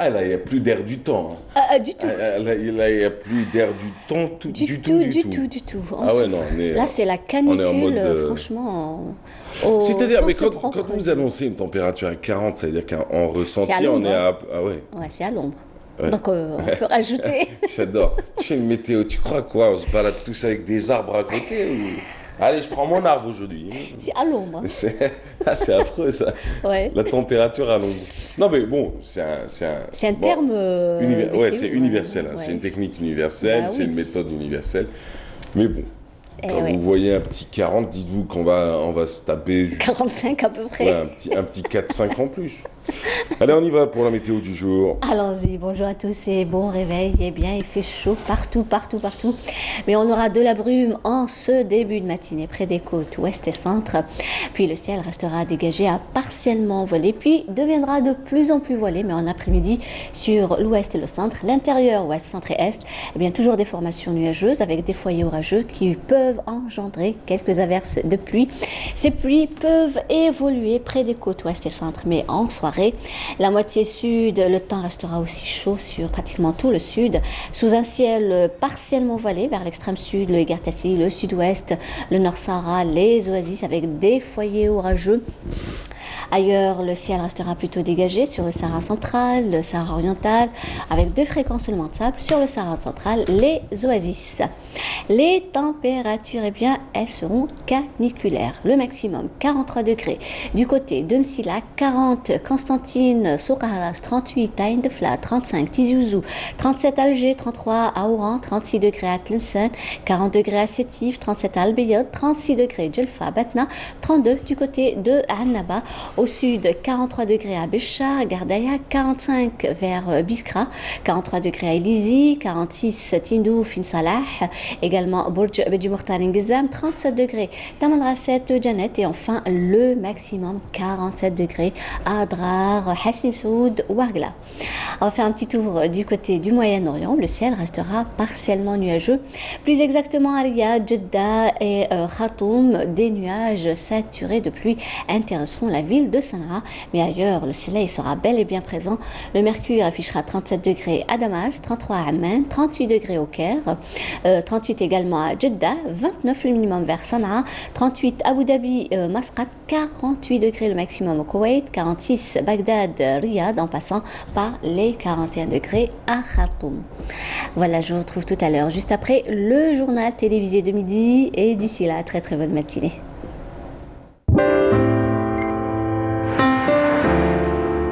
Ah, là, il n'y a plus d'air du temps, hein. Du tout. Là, il n'y a plus d'air du temps, Du tout. On Ah ouais, non, souffre. Là, c'est la on est en canicule, mode... franchement, au C'est-à-dire, mais sens quand propre vous du mot. annoncez une température à 40, ça veut dire qu'en C'est à ressenti, on l'ombre, est hein. à... Ah ouais, Ouais, c'est à l'ombre. ouais. Donc, on peut rajouter. J'adore. Tu fais une météo, tu crois quoi? On se balade tous avec des arbres à côté ou... Allez, je prends mon arbre aujourd'hui. C'est à l'ombre, hein. C'est affreux, ça. Ouais. La température à l'ombre. Non, mais bon, C'est un bon, terme ouais, météo, c'est universel, hein. ouais. C'est une technique universelle, Bah c'est oui. une méthode universelle. Mais bon, Eh quand ouais. vous voyez un petit 40, dites-vous on va se taper 45 à peu ouais, près. un petit 4-5 en plus. Allez, on y va pour la météo du jour. Allons-y, bonjour à tous et bon réveil. Eh bien, il fait chaud partout. Mais on aura de la brume en ce début de matinée près des côtes ouest et centre. Puis le ciel restera dégagé à partiellement voilé, puis deviendra de plus en plus voilé, mais en après-midi sur l'ouest et le centre. L'intérieur, ouest, centre et est, eh bien, toujours des formations nuageuses avec des foyers orageux qui peuvent engendrer quelques averses de pluie. Ces pluies peuvent évoluer près des côtes ouest et centre, mais en soirée, la moitié sud, le temps restera aussi chaud sur pratiquement tout le sud, sous un ciel partiellement voilé vers l'extrême sud, le Gartassi, le sud-ouest, le Nord-Sahara, les oasis avec des foyers orageux. Ailleurs, le ciel restera plutôt dégagé sur le Sahara central, le Sahara oriental, avec 2 fréquences seulement de sable. Sur le Sahara central, les oasis. Les températures, eh bien, elles seront caniculaires. Le maximum, 43 degrés. Du côté de Msila, 40, Constantine, Soukharas, 38, Ain Defla, 35, Tizi Ouzou, 37 Alger, 33 à Oran, 36 degrés à Tlemcen, 40 degrés à Sétif, 37 à Albayot, 36 degrés Djelfa, Batna, 32 du côté de Annaba. Au sud, 43 degrés à Béchar, Gardaya, 45 vers Biskra, 43 degrés à Elizi, 46 Tindou, Fin Salah, également Bourj Beji Mokhtar Ngizam, 37 degrés Tamanrasset, Janet et enfin le maximum 47 degrés à Adrar, Hassim Soud, Ouargla. On va faire un petit tour du côté du Moyen-Orient. Le ciel restera partiellement nuageux. Plus exactement à Riyad, Jeddah et Khartoum, des nuages saturés de pluie intéresseront la ville de Sanaa, mais ailleurs le soleil sera bel et bien présent. Le mercure affichera 37 degrés à Damas, 33 à Amman, 38 degrés au Caire, 38 également à Jeddah, 29 le minimum vers Sanaa, 38 à Abu Dhabi, Masqat, 48 degrés le maximum au Koweït, 46 Bagdad, Riyad, en passant par les 41 degrés à Khartoum. Voilà, je vous retrouve tout à l'heure, juste après le journal télévisé de midi, et d'ici là, très très bonne matinée.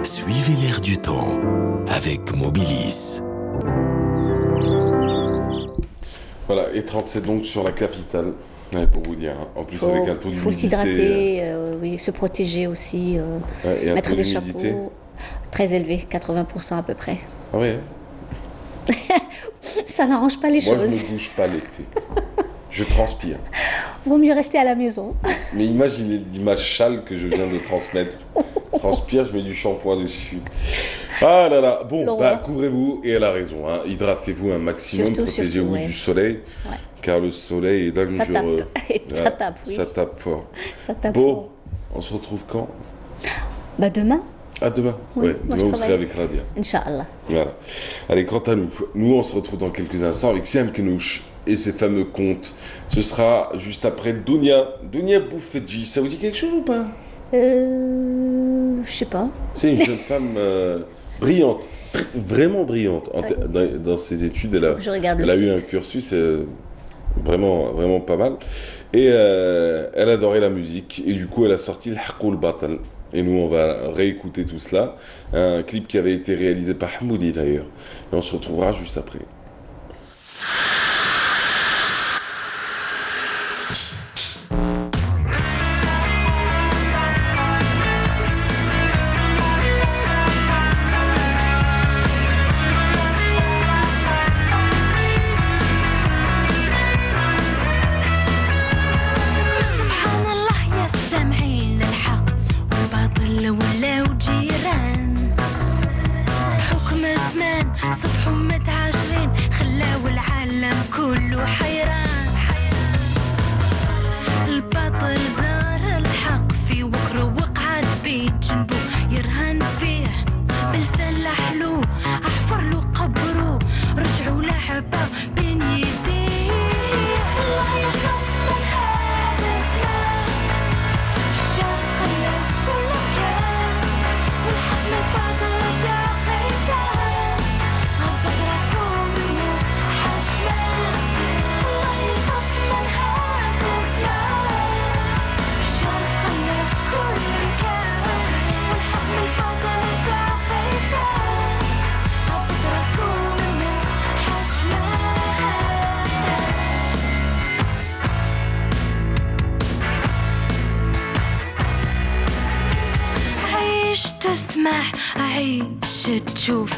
Suivez l'air du temps avec Mobilis. Voilà, et 37 donc sur la capitale, ouais, pour vous dire, hein. En plus avec un taux Il faut d'humidité... s'hydrater, oui, se protéger aussi, ouais, et un mettre taux des d'humidité. chapeaux très élevés, 80% à peu près. Ah ouais, hein. Ça n'arrange pas les Moi je choses. ne bouge pas l'été. Je transpire. Vaut mieux rester à la maison. Mais imaginez l'image châle que je viens de transmettre. Transpire, je mets du shampoing dessus. Ah là là, bon, L'horreur. bah couvrez-vous, et elle a raison, hein. Hydratez-vous un maximum, Surtout, protégez-vous ouais. du soleil, Ouais. car le soleil est Ça dangereux. tape. Et ça Ouais, tape, oui. ça tape fort. Ça tape Bon, fort. on se retrouve quand? Bah demain, À demain. Oui, Ouais, moi, demain je vous serez travaille. avec Radia. Inch'Allah. Voilà. Allez, quant à nous on se retrouve dans quelques instants avec Siam Kenouch et ses fameux contes. Ce sera juste après Dounia Boufedji. Ça vous dit quelque chose ou pas? Je sais pas. C'est une jeune femme brillante, vraiment brillante dans ses études. Je regarde Elle a le eu un cursus vraiment, vraiment pas mal. Et elle adorait la musique. Et du coup, elle a sorti le Hakoul Batal. Et nous, on va réécouter tout cela. Un clip qui avait été réalisé par Hamoudi d'ailleurs. Et on se retrouvera juste après. سبحان الله يا السامعين الحق والباطل ولو جيران حكم زمان صبحوا متعاشرين خلاو العالم كله حيران الباطل زار الحق في وكره وقعد بين جنبه يرهن فيه بلسان لحلو تسمح عيش تشوف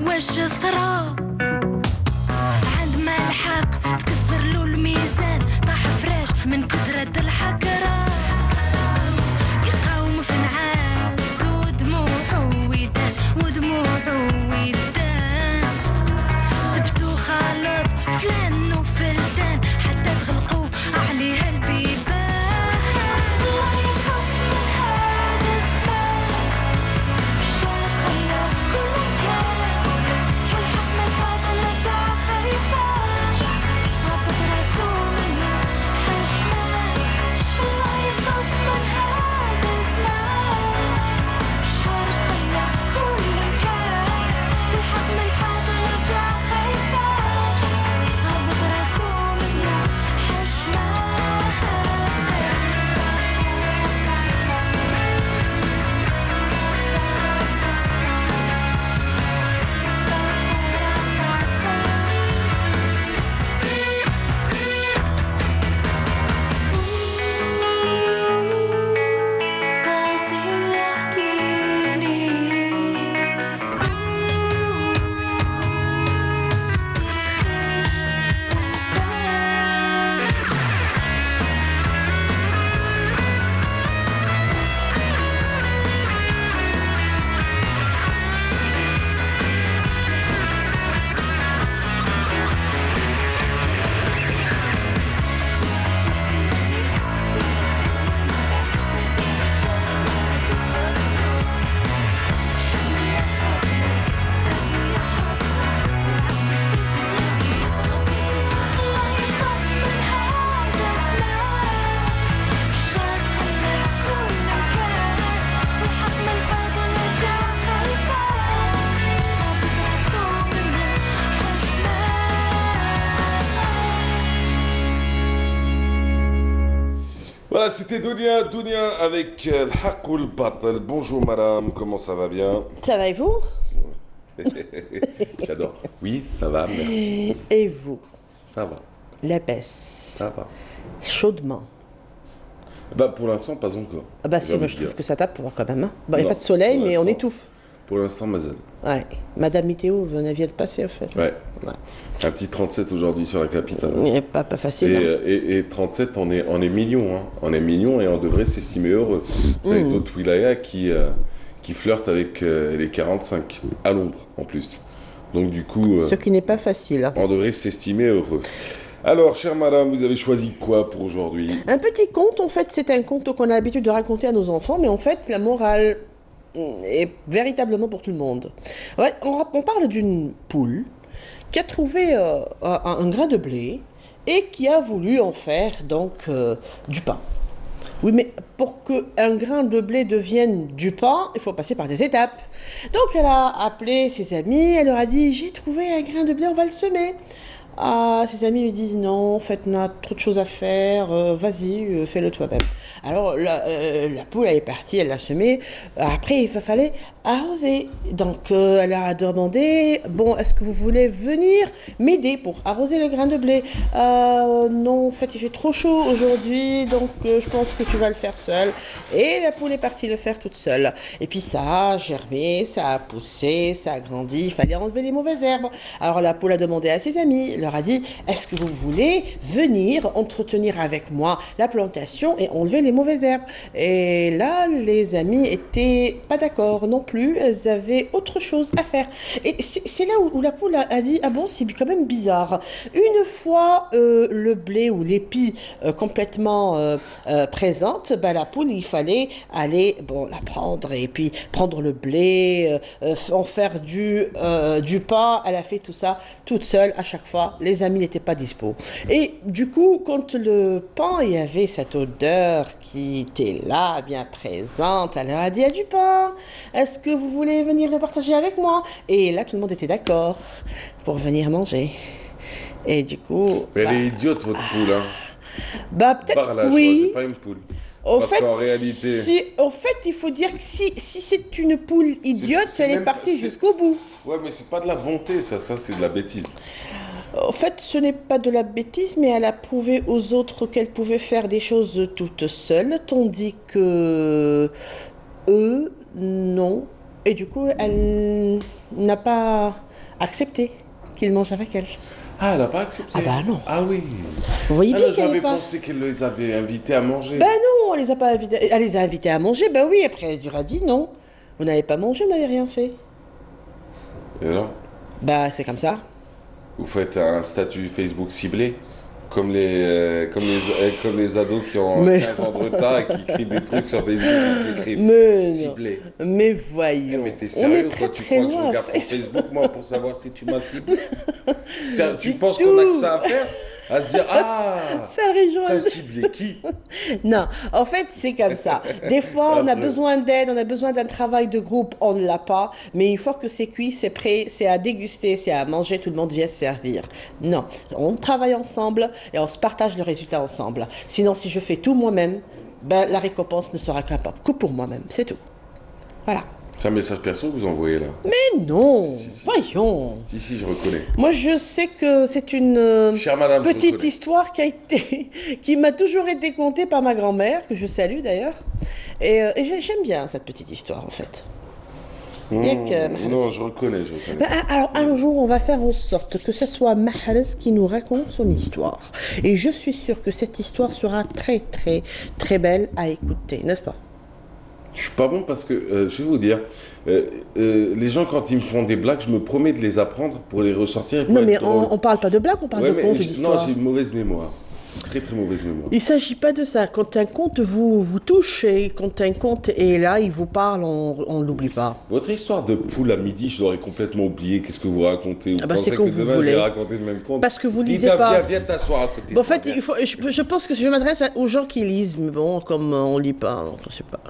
واش صرا عندما الحق تكسر له الميزان طاح فراش من كثرة الحقرة يقاوم في نعاس ودموعه ويدان سبتو خلط فلان وفلدان حتى تغلقوا عليها البيبان الله يخاف من هذا الزمان صارت خير في كل مكان والحق من الباطل رجع خايفان هبط راسو منه حشمان الله يخاف من هذا الزمان صارت خير في كل مكان والحق من الباطل رجع خايفان هبط راسو منه حشمان ناس يعطيني انسان Voilà, c'était Dounia avec le Haq ou le Batel. Bonjour madame, comment ça va bien? Ça va et vous? J'adore. Oui, ça va, merci. Et vous? Ça va, La baisse. ça va. Chaudement. Bah pour l'instant, pas encore. Ah bah J'ai si, moi envie je de trouve dire. que ça tape quand même. Hein. Bon, il n'y Non, a pas de soleil, pour mais on l'instant. étouffe. Pour l'instant, Mazel. Ouais. Madame Météo, vous n'aviez le passé, en fait. Ouais. Ouais. Un petit 37 aujourd'hui sur la capitale. Pas facile. hein. Et 37, on est millions. Hein. On est millions et on devrait s'estimer heureux. Vous savez, d'autres wilayas qui flirtent avec les 45, à Londres en plus. Donc du coup, Ce qui n'est pas facile. hein. on devrait s'estimer heureux. Alors, chère madame, vous avez choisi quoi pour aujourd'hui? Un petit conte, en fait, c'est un conte qu'on a l'habitude de raconter à nos enfants, mais en fait, la morale est véritablement pour tout le monde. Ouais, on parle d'une poule qui a trouvé un grain de blé et qui a voulu en faire donc du pain. Oui, mais pour qu'un grain de blé devienne du pain, il faut passer par des étapes. Donc, elle a appelé ses amis, elle leur a dit « J'ai trouvé un grain de blé, on va le semer ». Ah, ses amis lui disent non, en fait, on a trop de choses à faire, vas-y, fais-le toi-même. Alors, la poule, elle est partie, elle l'a semé. Après, il fallait arroser. Donc, elle a demandé, bon, est-ce que vous voulez venir m'aider pour arroser le grain de blé? Non, en fait, il fait trop chaud aujourd'hui, donc je pense que tu vas le faire seule. Et la poule est partie le faire toute seule. Et puis, ça a germé, ça a poussé, ça a grandi, il fallait enlever les mauvaises herbes. Alors, la poule a demandé à ses amis, leur a dit, est-ce que vous voulez venir entretenir avec moi la plantation et enlever les mauvaises herbes? Et là, les amis étaient pas d'accord non plus, elles avaient autre chose à faire. Et c'est là où la poule a dit, ah bon, c'est quand même bizarre. Une fois le blé ou l'épi complètement présente, bah, la poule, il fallait aller, bon, la prendre et puis prendre le blé, en faire du pain. Elle a fait tout ça toute seule à chaque fois. Les amis n'étaient pas dispo. Et du coup, quand le pain, il y avait cette odeur qui était là, bien présente, elle leur a dit, il y a du pain, est-ce que vous voulez venir le partager avec moi? Et là, tout le monde était d'accord pour venir manger. Et du coup... Mais elle est idiote, votre poule, hein. Bah, peut-être Par là, oui. c'est pas une poule. En Parce fait, qu'en réalité... en fait, il faut dire que si c'est une poule idiote, c'est elle est même- partie c'est- jusqu'au bout. Ouais, mais c'est pas de la bonté, ça c'est de la bêtise. En fait, ce n'est pas de la bêtise, mais elle a prouvé aux autres qu'elle pouvait faire des choses toute seule, tandis que eux non. Et du coup, elle n'a pas accepté qu'il mange avec elle. Ah, elle n'a pas accepté. Ah bah non. Ah oui. Vous voyez bien Alors, qu'elle j'avais n'est pas... pensé qu'elle les avait invités à manger. Ben non, elle les a pas invités. Elle les a invités à manger, ben oui, après elle lui a dit non. Vous n'avez pas mangé, vous n'avez rien fait. Et alors, Bah c'est comme ça. vous faites un statut Facebook ciblé comme les ados qui ont Mais 15 ans de retard et qui écrivent des trucs sur Facebook et qui écrivent Mais non. ciblé. Mais Eh, voyons, mais t'es on sérieux, est toi, très tu très crois que je loin. regarde ton Facebook, moi, pour savoir si tu m'as ciblé? Tu Du penses qu'on a que tout. ça à faire? À se dire, ah, Faire rejoindre. t'as ciblé qui? Non, en fait, c'est comme ça. Des fois, on a Après. besoin d'aide, on a besoin d'un travail de groupe, on ne l'a pas. Mais une fois que c'est cuit, c'est prêt, c'est à déguster, c'est à manger, tout le monde vient se servir. Non, on travaille ensemble et on se partage le résultat ensemble. Sinon, si je fais tout moi-même, ben, la récompense ne sera capable que pour moi-même, c'est tout. Voilà. C'est un message perso que vous envoyez là. Mais non, Si, si. voyons. Si, je reconnais. Moi, je sais que c'est une Chère madame, je petite reconnais. histoire qui m'a toujours été contée par ma grand-mère, que je salue d'ailleurs. Et j'aime bien cette petite histoire, en fait. Bien que- Non, je reconnais. Ben, alors, un jour, on va faire en sorte que ce soit Mahrez qui nous raconte son histoire. Et je suis sûre que cette histoire sera très, très, très belle à écouter, n'est-ce pas? Je suis pas bon parce que, je vais vous dire, les gens quand ils me font des blagues, je me promets de les apprendre pour les ressortir et pour Non, être mais drôle. on parle pas de blague, on parle Ouais, de mais conte, non, d'histoire. j'ai une mauvaise mémoire. Très très mauvaise mémoire. Il ne s'agit pas de ça. Quand un conte vous touche et quand un conte est là, il vous parle, on ne l'oublie pas. Votre histoire de poule à midi, je l'aurais complètement oublié. Qu'est-ce que vous racontez? Vous Ah bah, pensez c'est quand que vous demain, voulez. je vais raconter le même conte? Parce que vous Dis, lisez viens, pas. Viens t'asseoir à côté. Bon, en de moi, fait, viens. je pense que je m'adresse aux gens qui lisent, mais bon, comme on lit pas, donc je sais pas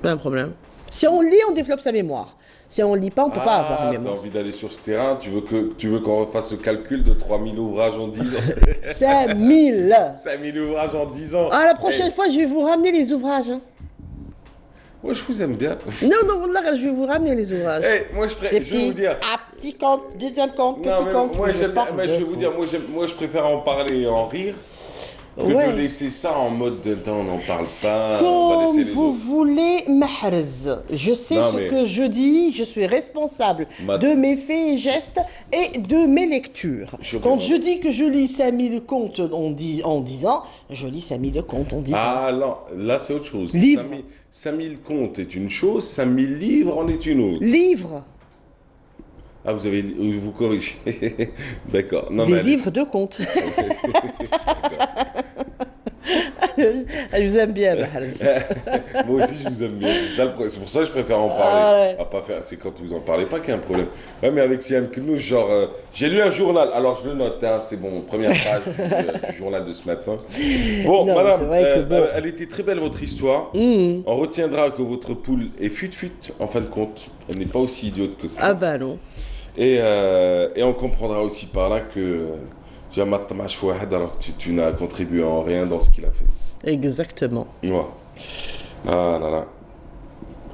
un problème. Si on lit, on développe sa mémoire. Si on lit pas, on peut pas avoir une T'as mémoire. envie d'aller sur ce terrain? Tu veux qu'on refasse le calcul de 3000 ouvrages en 10 ans? 5000. 5000 ouvrages en 10 ans. Ah, la prochaine fois, je vais vous ramener les ouvrages. Hein. Moi, je vous aime bien. Non, là, je vais vous ramener les ouvrages. Moi, je vais vous dire. Ah, petit compte, deuxième compte, petit Non, mais compte. moi, je j'aime bien. parle Mais je de vais vous dire, moi, je préfère en parler et en rire que Ouais. de laisser ça en mode de temps, on n'en parle pas, on va Comme laisser les vous autres. voulez, Mahrez. Je sais Non, ce mais- que je dis, je suis responsable Ma- de mes faits et gestes et de mes lectures. Je Quand comprends. je dis que je lis 5000 contes en 10 ans, je lis 5000 contes en 10 ans. Ah non, là c'est autre chose. Livre. 5000 contes est une chose, 5000 livres en est une autre. Livres, Ah, vous corrigez. D'accord. Non, des mais allez. livres de contes. Je vous aime bien, Mahrez. Moi aussi, je vous aime bien. C'est pour ça que je préfère en parler. Ah ouais. À pas faire. C'est quand vous en parlez pas qu'il y a un problème. Ouais, mais avec Siam Knous, genre, j'ai lu un journal. Alors je le note. Hein, c'est bon. Première page du journal de ce matin. Bon, Non, mais madame, c'est vrai que bon. elle était très belle votre histoire. On retiendra que votre poule est fut-fut en fin de compte. Elle n'est pas aussi idiote que ça. Ah bah non. Et on comprendra aussi par là que tu as matamash fouad alors que tu n'as contribué en rien dans ce qu'il a fait. Exactement. Ouais. Ah là là.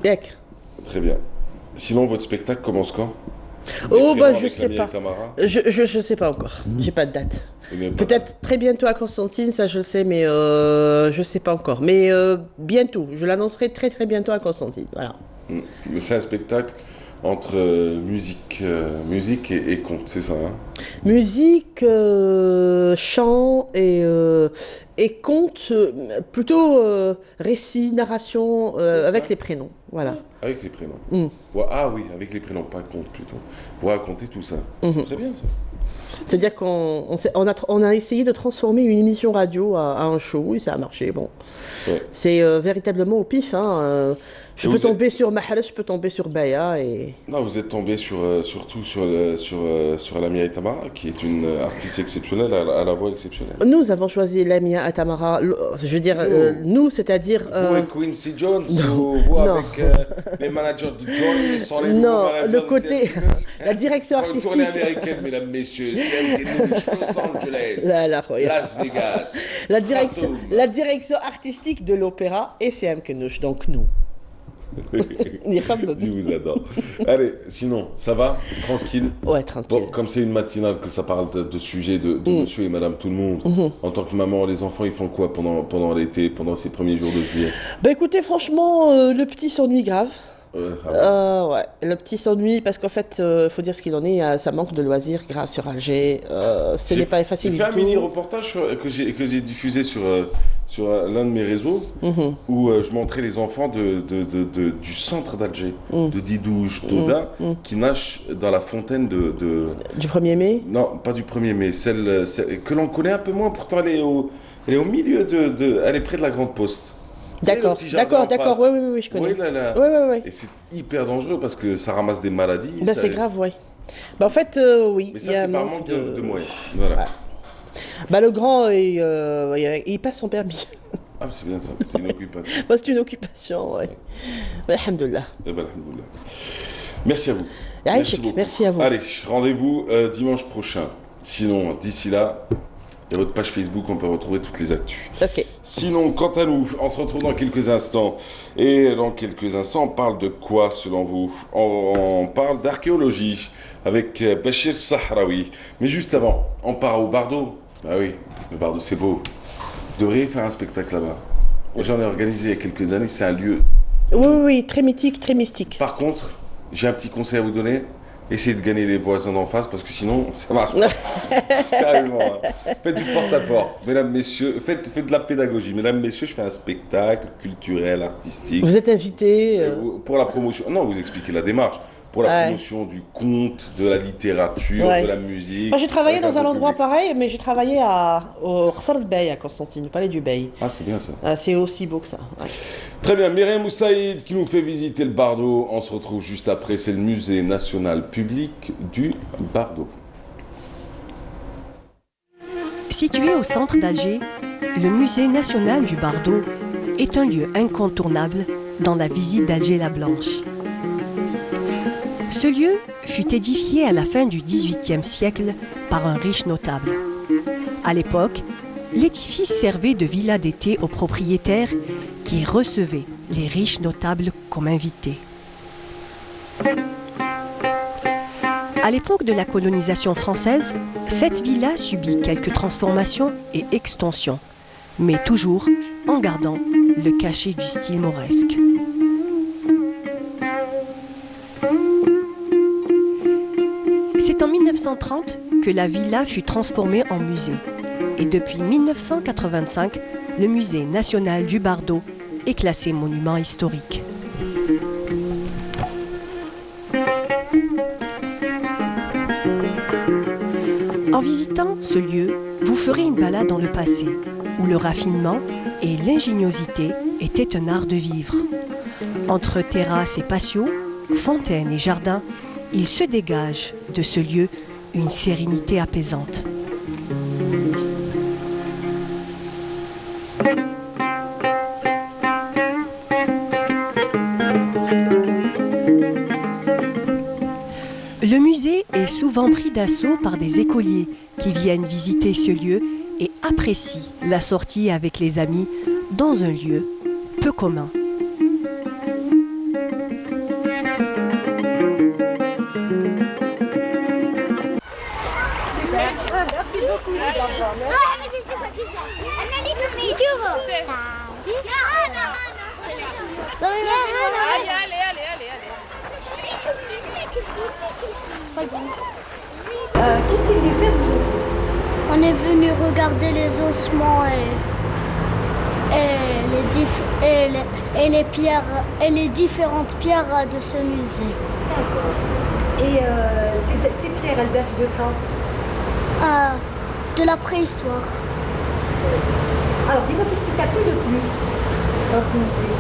Yak. Très bien. Sinon, votre spectacle commence quand? Oh, bah, Avec je sais Lamia pas. et Tamara? Je sais pas encore. J'ai pas de date. Vous n'avez pas- Peut-être très bientôt à Constantine, ça je le sais, mais je sais pas encore. Mais bientôt, je l'annoncerai très très bientôt à Constantine. Voilà. Mais c'est un spectacle entre musique et conte, c'est ça, hein? Musique, chant et conte, plutôt récit, narration avec les prénoms. Voilà. Avec les prénoms. Mm. Ouais, ah oui, avec les prénoms, pas conte plutôt. Vous racontez tout ça. Mhm. C'est très bien ça. C'est-à-dire on a essayé de transformer une émission radio à un show et ça a marché. Bon, Ouais. c'est véritablement au pif. Hein. Je Et peux vous êtes- tomber sur Mahrez, je peux tomber sur Baya et Non, vous êtes tombé surtout sur Lamia et Tamara, qui est une artiste exceptionnelle, à la voix exceptionnelle. nous avons choisi Lamia Atamara. Je veux dire nous, c'est-à-dire Vous et Quincy Jones, ou vous non. avec les managers de John, ils sont les nouveaux non, managers le de côté CM Knous. la direction Pour une artistique. tournée américaine, mesdames, messieurs, CM Knous, Los Angeles, Là, regarde. Las Vegas, La direction, Khartoum. la direction artistique de l'opéra et c'est Kenouch, donc nous. Je vous adore. Allez, sinon, ça va? Tranquille? Ouais, tranquille. Bon, comme c'est une matinale que ça parle de sujets de monsieur et madame tout le monde, en tant que maman, les enfants, ils font quoi pendant l'été, pendant ces premiers jours de juillet? Bah écoutez, franchement, le petit s'ennuie grave. Ouais, le petit s'ennuie parce qu'en fait, il faut dire ce qu'il en est, ça manque de loisirs grave sur Alger. Ce n'est pas facile J'ai du fait un tout. mini reportage que j'ai diffusé sur l'un de mes réseaux Mhm, où je montrais les enfants du centre d'Alger, mhm, de Didouche, mhm, d'Oda, mhm. qui nagent dans la fontaine Du 1er mai? non, pas du 1er mai, celle que l'on connaît un peu moins, pourtant elle est au milieu elle est près de la Grande Poste. Vous savez, le D'accord, petit jardin en d'accord, face. oui, oui, oui, je connais. Oui, là, là. Oui, oui, oui. Et c'est hyper dangereux parce que ça ramasse des maladies. Ben, c'est grave, oui. Ben, en fait, oui, Mais il ça, y a c'est un par manque manque de... de moyens. Voilà. Ouais. Ben, le grand, il passe son permis. Ah, c'est bien ça, c'est une occupation. Ben, c'est une occupation, oui. Ben, alhamdoulilah. Eh ben, alhamdoulilah. Merci à vous. Aïchek, beaucoup. merci à vous. Allez, rendez-vous dimanche prochain. Sinon, d'ici là, il y a votre page Facebook, on peut retrouver toutes les actus. Ok. Sinon, quant à nous, on se retrouve dans quelques instants. Et dans quelques instants, on parle de quoi selon vous? On parle d'archéologie avec Bachir Sahraoui. Mais juste avant, on part au Bardo. Bah oui, le Bardo, c'est beau. Vous devriez faire un spectacle là-bas. J'en ai organisé il y a quelques années, c'est un lieu. Oui, oui, oui, très mythique, très mystique. Par contre, j'ai un petit conseil à vous donner. Essayez de gagner les voisins d'en face parce que sinon, ça marche pas. Sérieusement. Hein. Faites du porte-à-porte. Mesdames, messieurs, faites de la pédagogie. Mesdames, messieurs, je fais un spectacle culturel, artistique. Vous êtes invité. Pour la promotion. Non, vous expliquez la démarche. Pour la Ouais. promotion du conte, de la littérature, Ouais. de la musique. Moi, j'ai travaillé avec dans un beau endroit public. pareil, mais j'ai travaillé au Rsar Bey à Constantine, le palais du Bey. Ah, c'est bien ça. C'est aussi beau que ça. Ouais. Très bien, Myriam Moussaïd qui nous fait visiter le Bardo. On se retrouve juste après. C'est le musée national public du Bardo. Situé au centre d'Alger, le musée national du Bardo est un lieu incontournable dans la visite d'Alger-la-Blanche. Ce lieu fut édifié à la fin du XVIIIe siècle par un riche notable. À l'époque, l'édifice servait de villa d'été aux propriétaires qui recevaient les riches notables comme invités. À l'époque de la colonisation française, cette villa subit quelques transformations et extensions, mais toujours en gardant le cachet du style mauresque. C'est en 1930 que la villa fut transformée en musée. Et depuis 1985, le musée national du Bardo est classé monument historique. En visitant ce lieu, vous ferez une balade dans le passé, où le raffinement et l'ingéniosité étaient un art de vivre. Entre terrasses et patios, fontaines et jardins, il se dégage de ce lieu une sérénité apaisante. Le musée est souvent pris d'assaut par des écoliers qui viennent visiter ce lieu et apprécient la sortie avec les amis dans un lieu peu commun. Qu'est-ce qu'il lui fait aujourd'hui ici? On est venu regarder les ossements et les pierres et les différentes pierres de ce musée. D'accord. Et ces pierres, elles datent de quand? De la préhistoire. Alors dis-moi, qu'est-ce qui t'a plu le plus dans ce musée?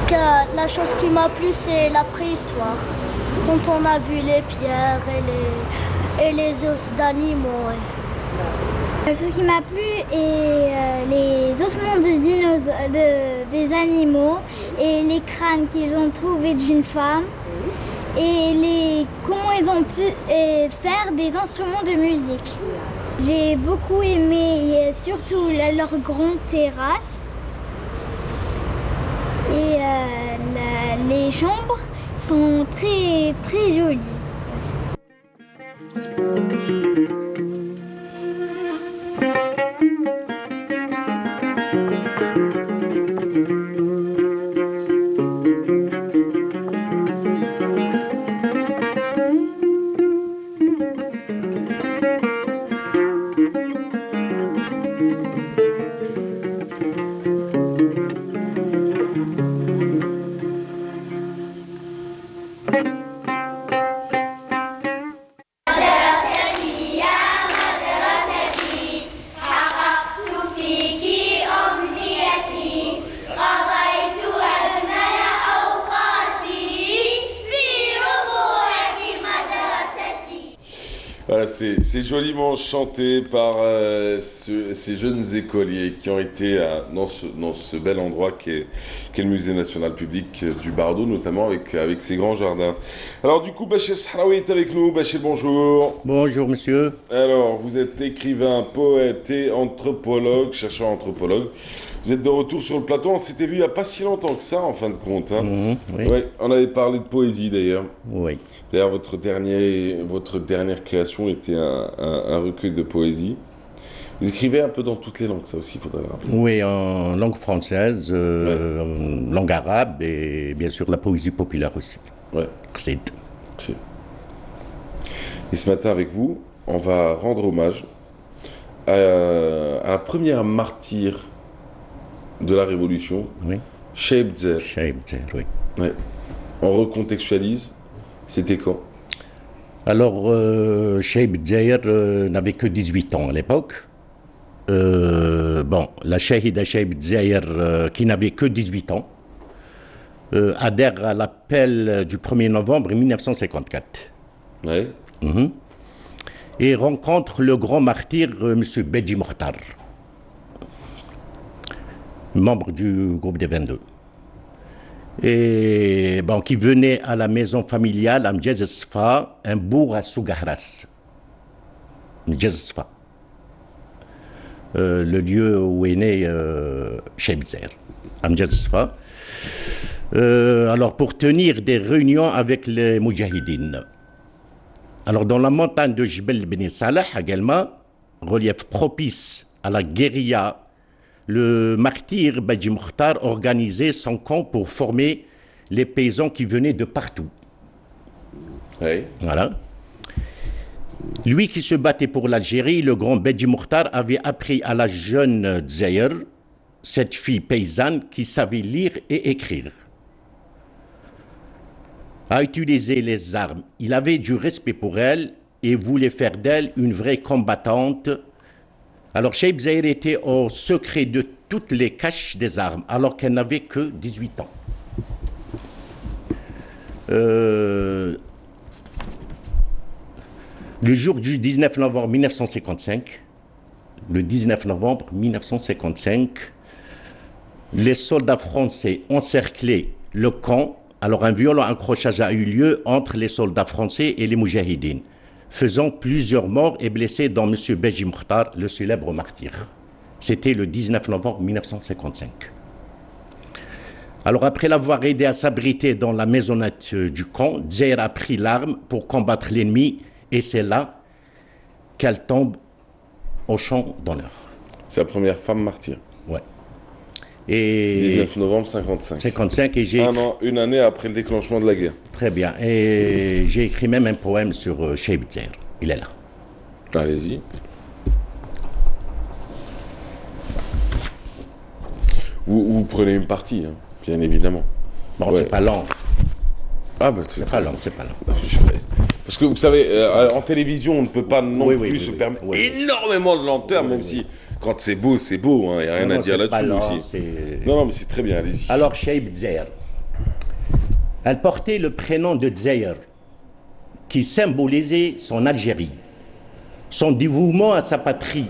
Que la chose qui m'a plu, c'est la préhistoire. Quand on a vu les pierres et les os d'animaux. Ce qui m'a plu est les ossements des animaux et les crânes qu'ils ont trouvés d'une femme et comment ils ont pu faire des instruments de musique. J'ai beaucoup aimé surtout leur grande terrasse et les chambres sont très très jolies. Voilà, c'est joliment chanté par ces jeunes écoliers qui ont été dans ce bel endroit qu'est le Musée national public du Bardo, notamment avec ses grands jardins. Alors du coup, Bachir Sahraoui est avec nous. Bachir, bonjour. Bonjour monsieur. Alors, vous êtes écrivain, poète et anthropologue, chercheur anthropologue. Vous êtes de retour sur le plateau. On s'était vu il n'y a pas si longtemps que ça, en fin de compte. Hein. Oui. Ouais, on avait parlé de poésie d'ailleurs. Oui. D'ailleurs, votre dernière création était un recueil de poésie. Vous écrivez un peu dans toutes les langues, ça aussi, il faudrait le rappeler. Oui, en langue française, en langue arabe et bien sûr la poésie populaire aussi. Ouais. C'est. Et ce matin, avec vous, on va rendre hommage à un premier martyr de la Révolution, Oui. Cheikh Zer. Cheikh Zer, oui. Ouais. On recontextualise. C'était quand? Alors, Cheikh Zer n'avait que 18 ans à l'époque. Bon, la Shahida Cheikh Zer, qui n'avait que 18 ans, adhère à l'appel du 1er novembre 1954. Ouais. Et rencontre le grand martyr, M. Bedji Mokhtar, membre du groupe des 22. Et bon, qui venait à la maison familiale à Mdjez Sfa, un bourg à Sougahras. Mdjez Sfa. Le lieu où est né Cheikh Zer, à Mdjez Sfa. Alors, pour tenir des réunions avec les Moudjahidines. Alors, dans la montagne de Jbel Ben Salah, également, relief propice à la guérilla, le martyr Bedji Mokhtar organisait son camp pour former les paysans qui venaient de partout. Ouais. Voilà. Lui qui se battait pour l'Algérie, le grand Bedji Mokhtar avait appris à la jeune Dzaïr, cette fille paysanne qui savait lire et écrire, à utiliser les armes. Il avait du respect pour elle et voulait faire d'elle une vraie combattante. Alors Cheikh Zer était au secret de toutes les caches des armes, alors qu'elle n'avait que 18 ans. Le jour du 19 novembre 1955, les soldats français encerclaient le camp. Alors un violent accrochage a eu lieu entre les soldats français et les Moudjahidines, faisant plusieurs morts et blessés dont M. Bedji Mokhtar, le célèbre martyr. C'était le 19 novembre 1955. Alors après l'avoir aidé à s'abriter dans la maisonnette du camp, Zer a pris l'arme pour combattre l'ennemi et c'est là qu'elle tombe au champ d'honneur. C'est la première femme martyre. Ouais. Et 19 novembre 55. 55 et j'ai une année après le déclenchement de la guerre. Très bien. Et j'ai écrit même un poème sur Cheikh Zer. Il est là. Allez-y. Vous prenez une partie, hein, bien évidemment. Bon, Ouais. c'est pas lent. Ah bah C'est pas lent, c'est pas lent. Parce que vous savez, en télévision, on ne peut pas non Oui, plus oui, se oui, permettre oui, oui. énormément de lenteur, même si quand c'est beau, il n'y a rien Non, à dire c'est pas là-dessus lent, aussi. c'est- Non, mais c'est très bien, allez-y. Alors, Cheikh Zer, elle portait le prénom de Dzaïr, qui symbolisait son Algérie. Son dévouement à sa patrie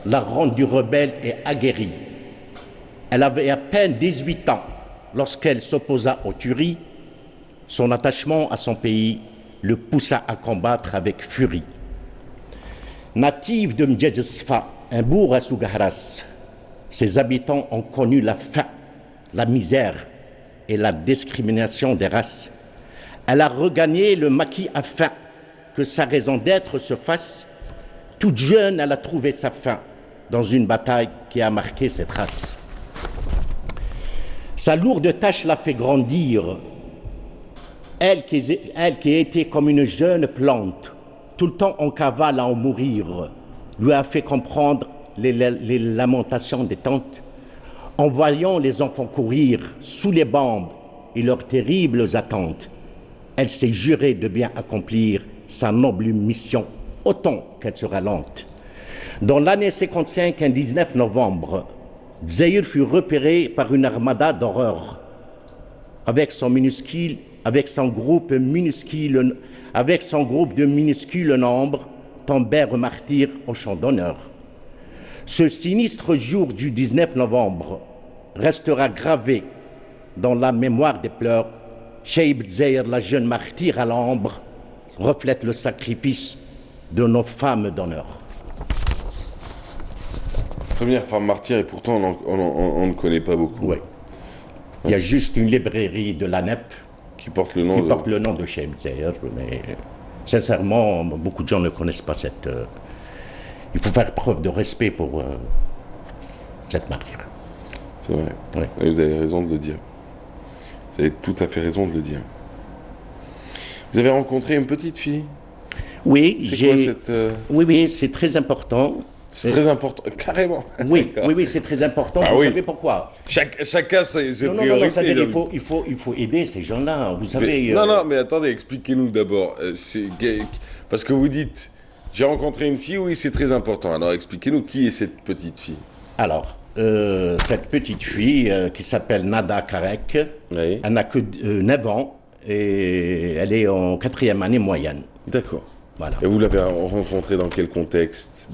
l'a rendue rebelle et aguerrie. Elle avait à peine 18 ans lorsqu'elle s'opposa aux tueries. Son attachement à son pays le poussa à combattre avec furie. Native de Mdjez Sfa, un bourg à Sougahras, ses habitants ont connu la faim, la misère et la discrimination des races. Elle a regagné le maquis afin que sa raison d'être se fasse. Toute jeune, elle a trouvé sa fin dans une bataille qui a marqué ses traces. Sa lourde tâche l'a fait grandir. Elle qui était comme une jeune plante, tout le temps en cavale à en mourir, lui a fait comprendre les lamentations des tantes. En voyant les enfants courir sous les bombes et leurs terribles attentes, elle s'est jurée de bien accomplir sa noble mission, autant qu'elle sera lente. Dans l'année 55, un 19 novembre, Dzaïr fut repéré par une armada d'horreur. Avec son groupe de minuscules nombre, tombèrent martyrs au champ d'honneur. Ce sinistre jour du 19 novembre restera gravé dans la mémoire des pleurs. Cheib Zahir, la jeune martyre à l'ambre, reflète le sacrifice de nos femmes d'honneur. Première femme martyre, et pourtant on ne connaît pas beaucoup. Oui. Il y a juste une librairie de l'ANEP qui porte le nom de Cheib Zahir, mais sincèrement, beaucoup de gens ne connaissent pas cette... il faut faire preuve de respect pour cette martyre. C'est vrai. Oui. Et vous avez raison de le dire. Vous avez tout à fait raison de le dire. Vous avez rencontré une petite fille? Oui, c'est quoi cette... Oui, c'est très important. C'est très important, carrément. Oui, c'est très important. Vous savez pourquoi? Chacun ses priorités. Non, c'est-à-dire, il faut aider ces gens-là. Vous savez. Non, mais attendez, expliquez-nous d'abord. Parce que vous dites, j'ai rencontré une fille, oui, c'est très important. Alors expliquez-nous qui est cette petite fille. Alors, cette petite fille qui s'appelle Nada Karek, oui. Elle n'a que 9 ans et elle est en 4e année moyenne. D'accord. Voilà. Et vous l'avez rencontrée dans quel contexte?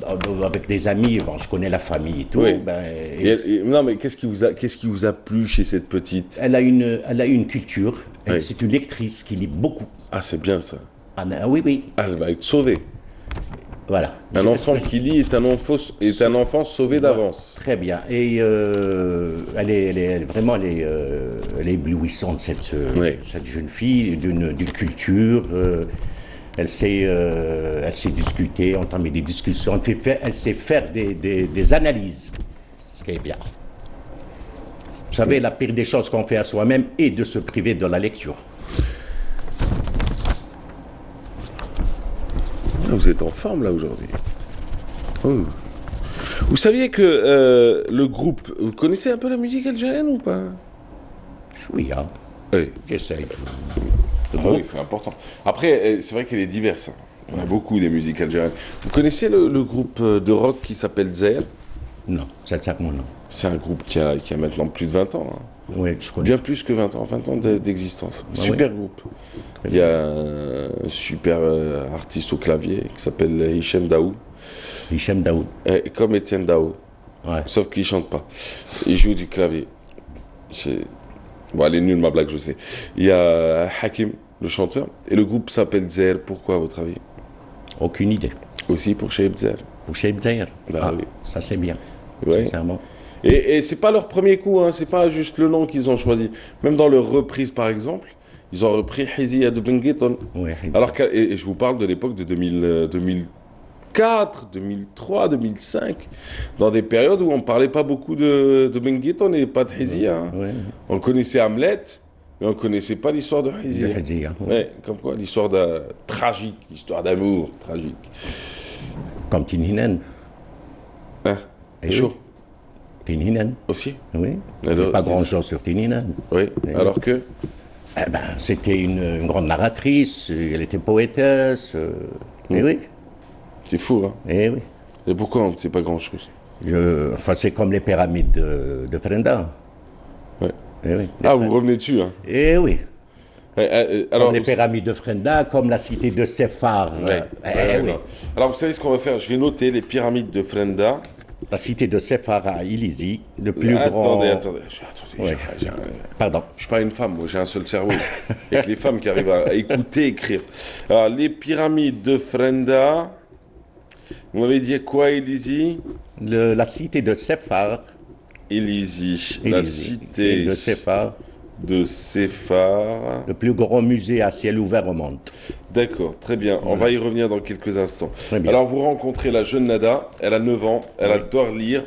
Avec des amis, bon, je connais la famille et tout. Oui. Non, mais qu'est-ce qui vous a plu chez cette petite? Elle a une culture, oui. C'est une lectrice qui lit beaucoup. Ah, c'est bien ça. Ah, oui. Ah, elle va être sauvée. Voilà. Un enfant qui lit est un enfant sauvé d'avance. Très bien. Et elle est vraiment éblouissante, cette jeune fille, d'une culture. Elle sait discuter, entamer des discussions. Elle sait faire des analyses, ce qui est bien. Vous savez, la pire des choses qu'on fait à soi-même est de se priver de la lecture. Vous êtes en forme là aujourd'hui. Oh. Vous saviez que le groupe... Vous connaissez un peu la musique algérienne ou pas? Oui, hein. Oui. J'essaye. Oui, c'est important. Après, c'est vrai qu'elle est diverse. On a beaucoup des musiques algériennes. Vous connaissez le groupe de rock qui s'appelle Zahel? Non, sincèrement non. C'est un groupe qui a maintenant plus de 20 ans. Hein. Oui, je connais. Bien plus que 20 ans, 20 ans d'existence. Super groupe. Il y a un super artiste au clavier qui s'appelle Hichem Daou. Hichem Daou. Comme Étienne Daou. Ouais. Sauf qu'il ne chante pas. Il joue du clavier. Bon, elle est nulle ma blague, je sais. Il y a Hakim, le chanteur. Et le groupe s'appelle Zahel. Pourquoi, à votre avis? Aucune idée. Aussi pour Cheib Zahel. Pour Cheib Zahel. Oui. Ça c'est bien. Ouais. Sincèrement. Et c'est pas leur premier coup, hein. C'est pas juste le nom qu'ils ont choisi. Même dans leur reprise, par exemple, ils ont repris Hizia de Bengueton. Ouais. Alors et je vous parle de l'époque de 2004, 2003, 2005, dans des périodes où on parlait pas beaucoup de Bengueton et pas de Hizia. Hein. Ouais. On connaissait Hamlet, mais on connaissait pas l'histoire de Hizia. Ouais, comme quoi, l'histoire tragique, l'histoire d'amour tragique. Comme Tinhinen. Hein? Chaud. Tinhinen. Aussi? Oui. Pas grand-chose sur Tinhinen. Oui. Alors que? C'était une grande narratrice, elle était poétesse. Oui. C'est fou, hein? Oui. Et pourquoi on ne sait pas grand-chose? C'est comme les pyramides de Frenda. Ouais. Oui. Vous revenez dessus, hein? Oui. Alors, comme les pyramides de Frenda, comme la cité de Séphar. Oui. Oui. Alors, vous savez ce qu'on va faire? Je vais noter les pyramides de Frenda. La cité de Séphar à Illizi, le plus grand... Attendez. Pardon. Je ne suis pas une femme, moi j'ai un seul cerveau. Il y a que les femmes qui arrivent à écouter, écrire. Alors, les pyramides de Frenda... Vous m'avez dit quoi, Illizi? La cité de Séphar. Illizi. La cité de Séphar. De Séphar. Le plus grand musée à ciel ouvert au monde. D'accord, très bien. On va y revenir dans quelques instants. Très bien. Alors, vous rencontrez la jeune Nada, elle a 9 ans, elle adore lire,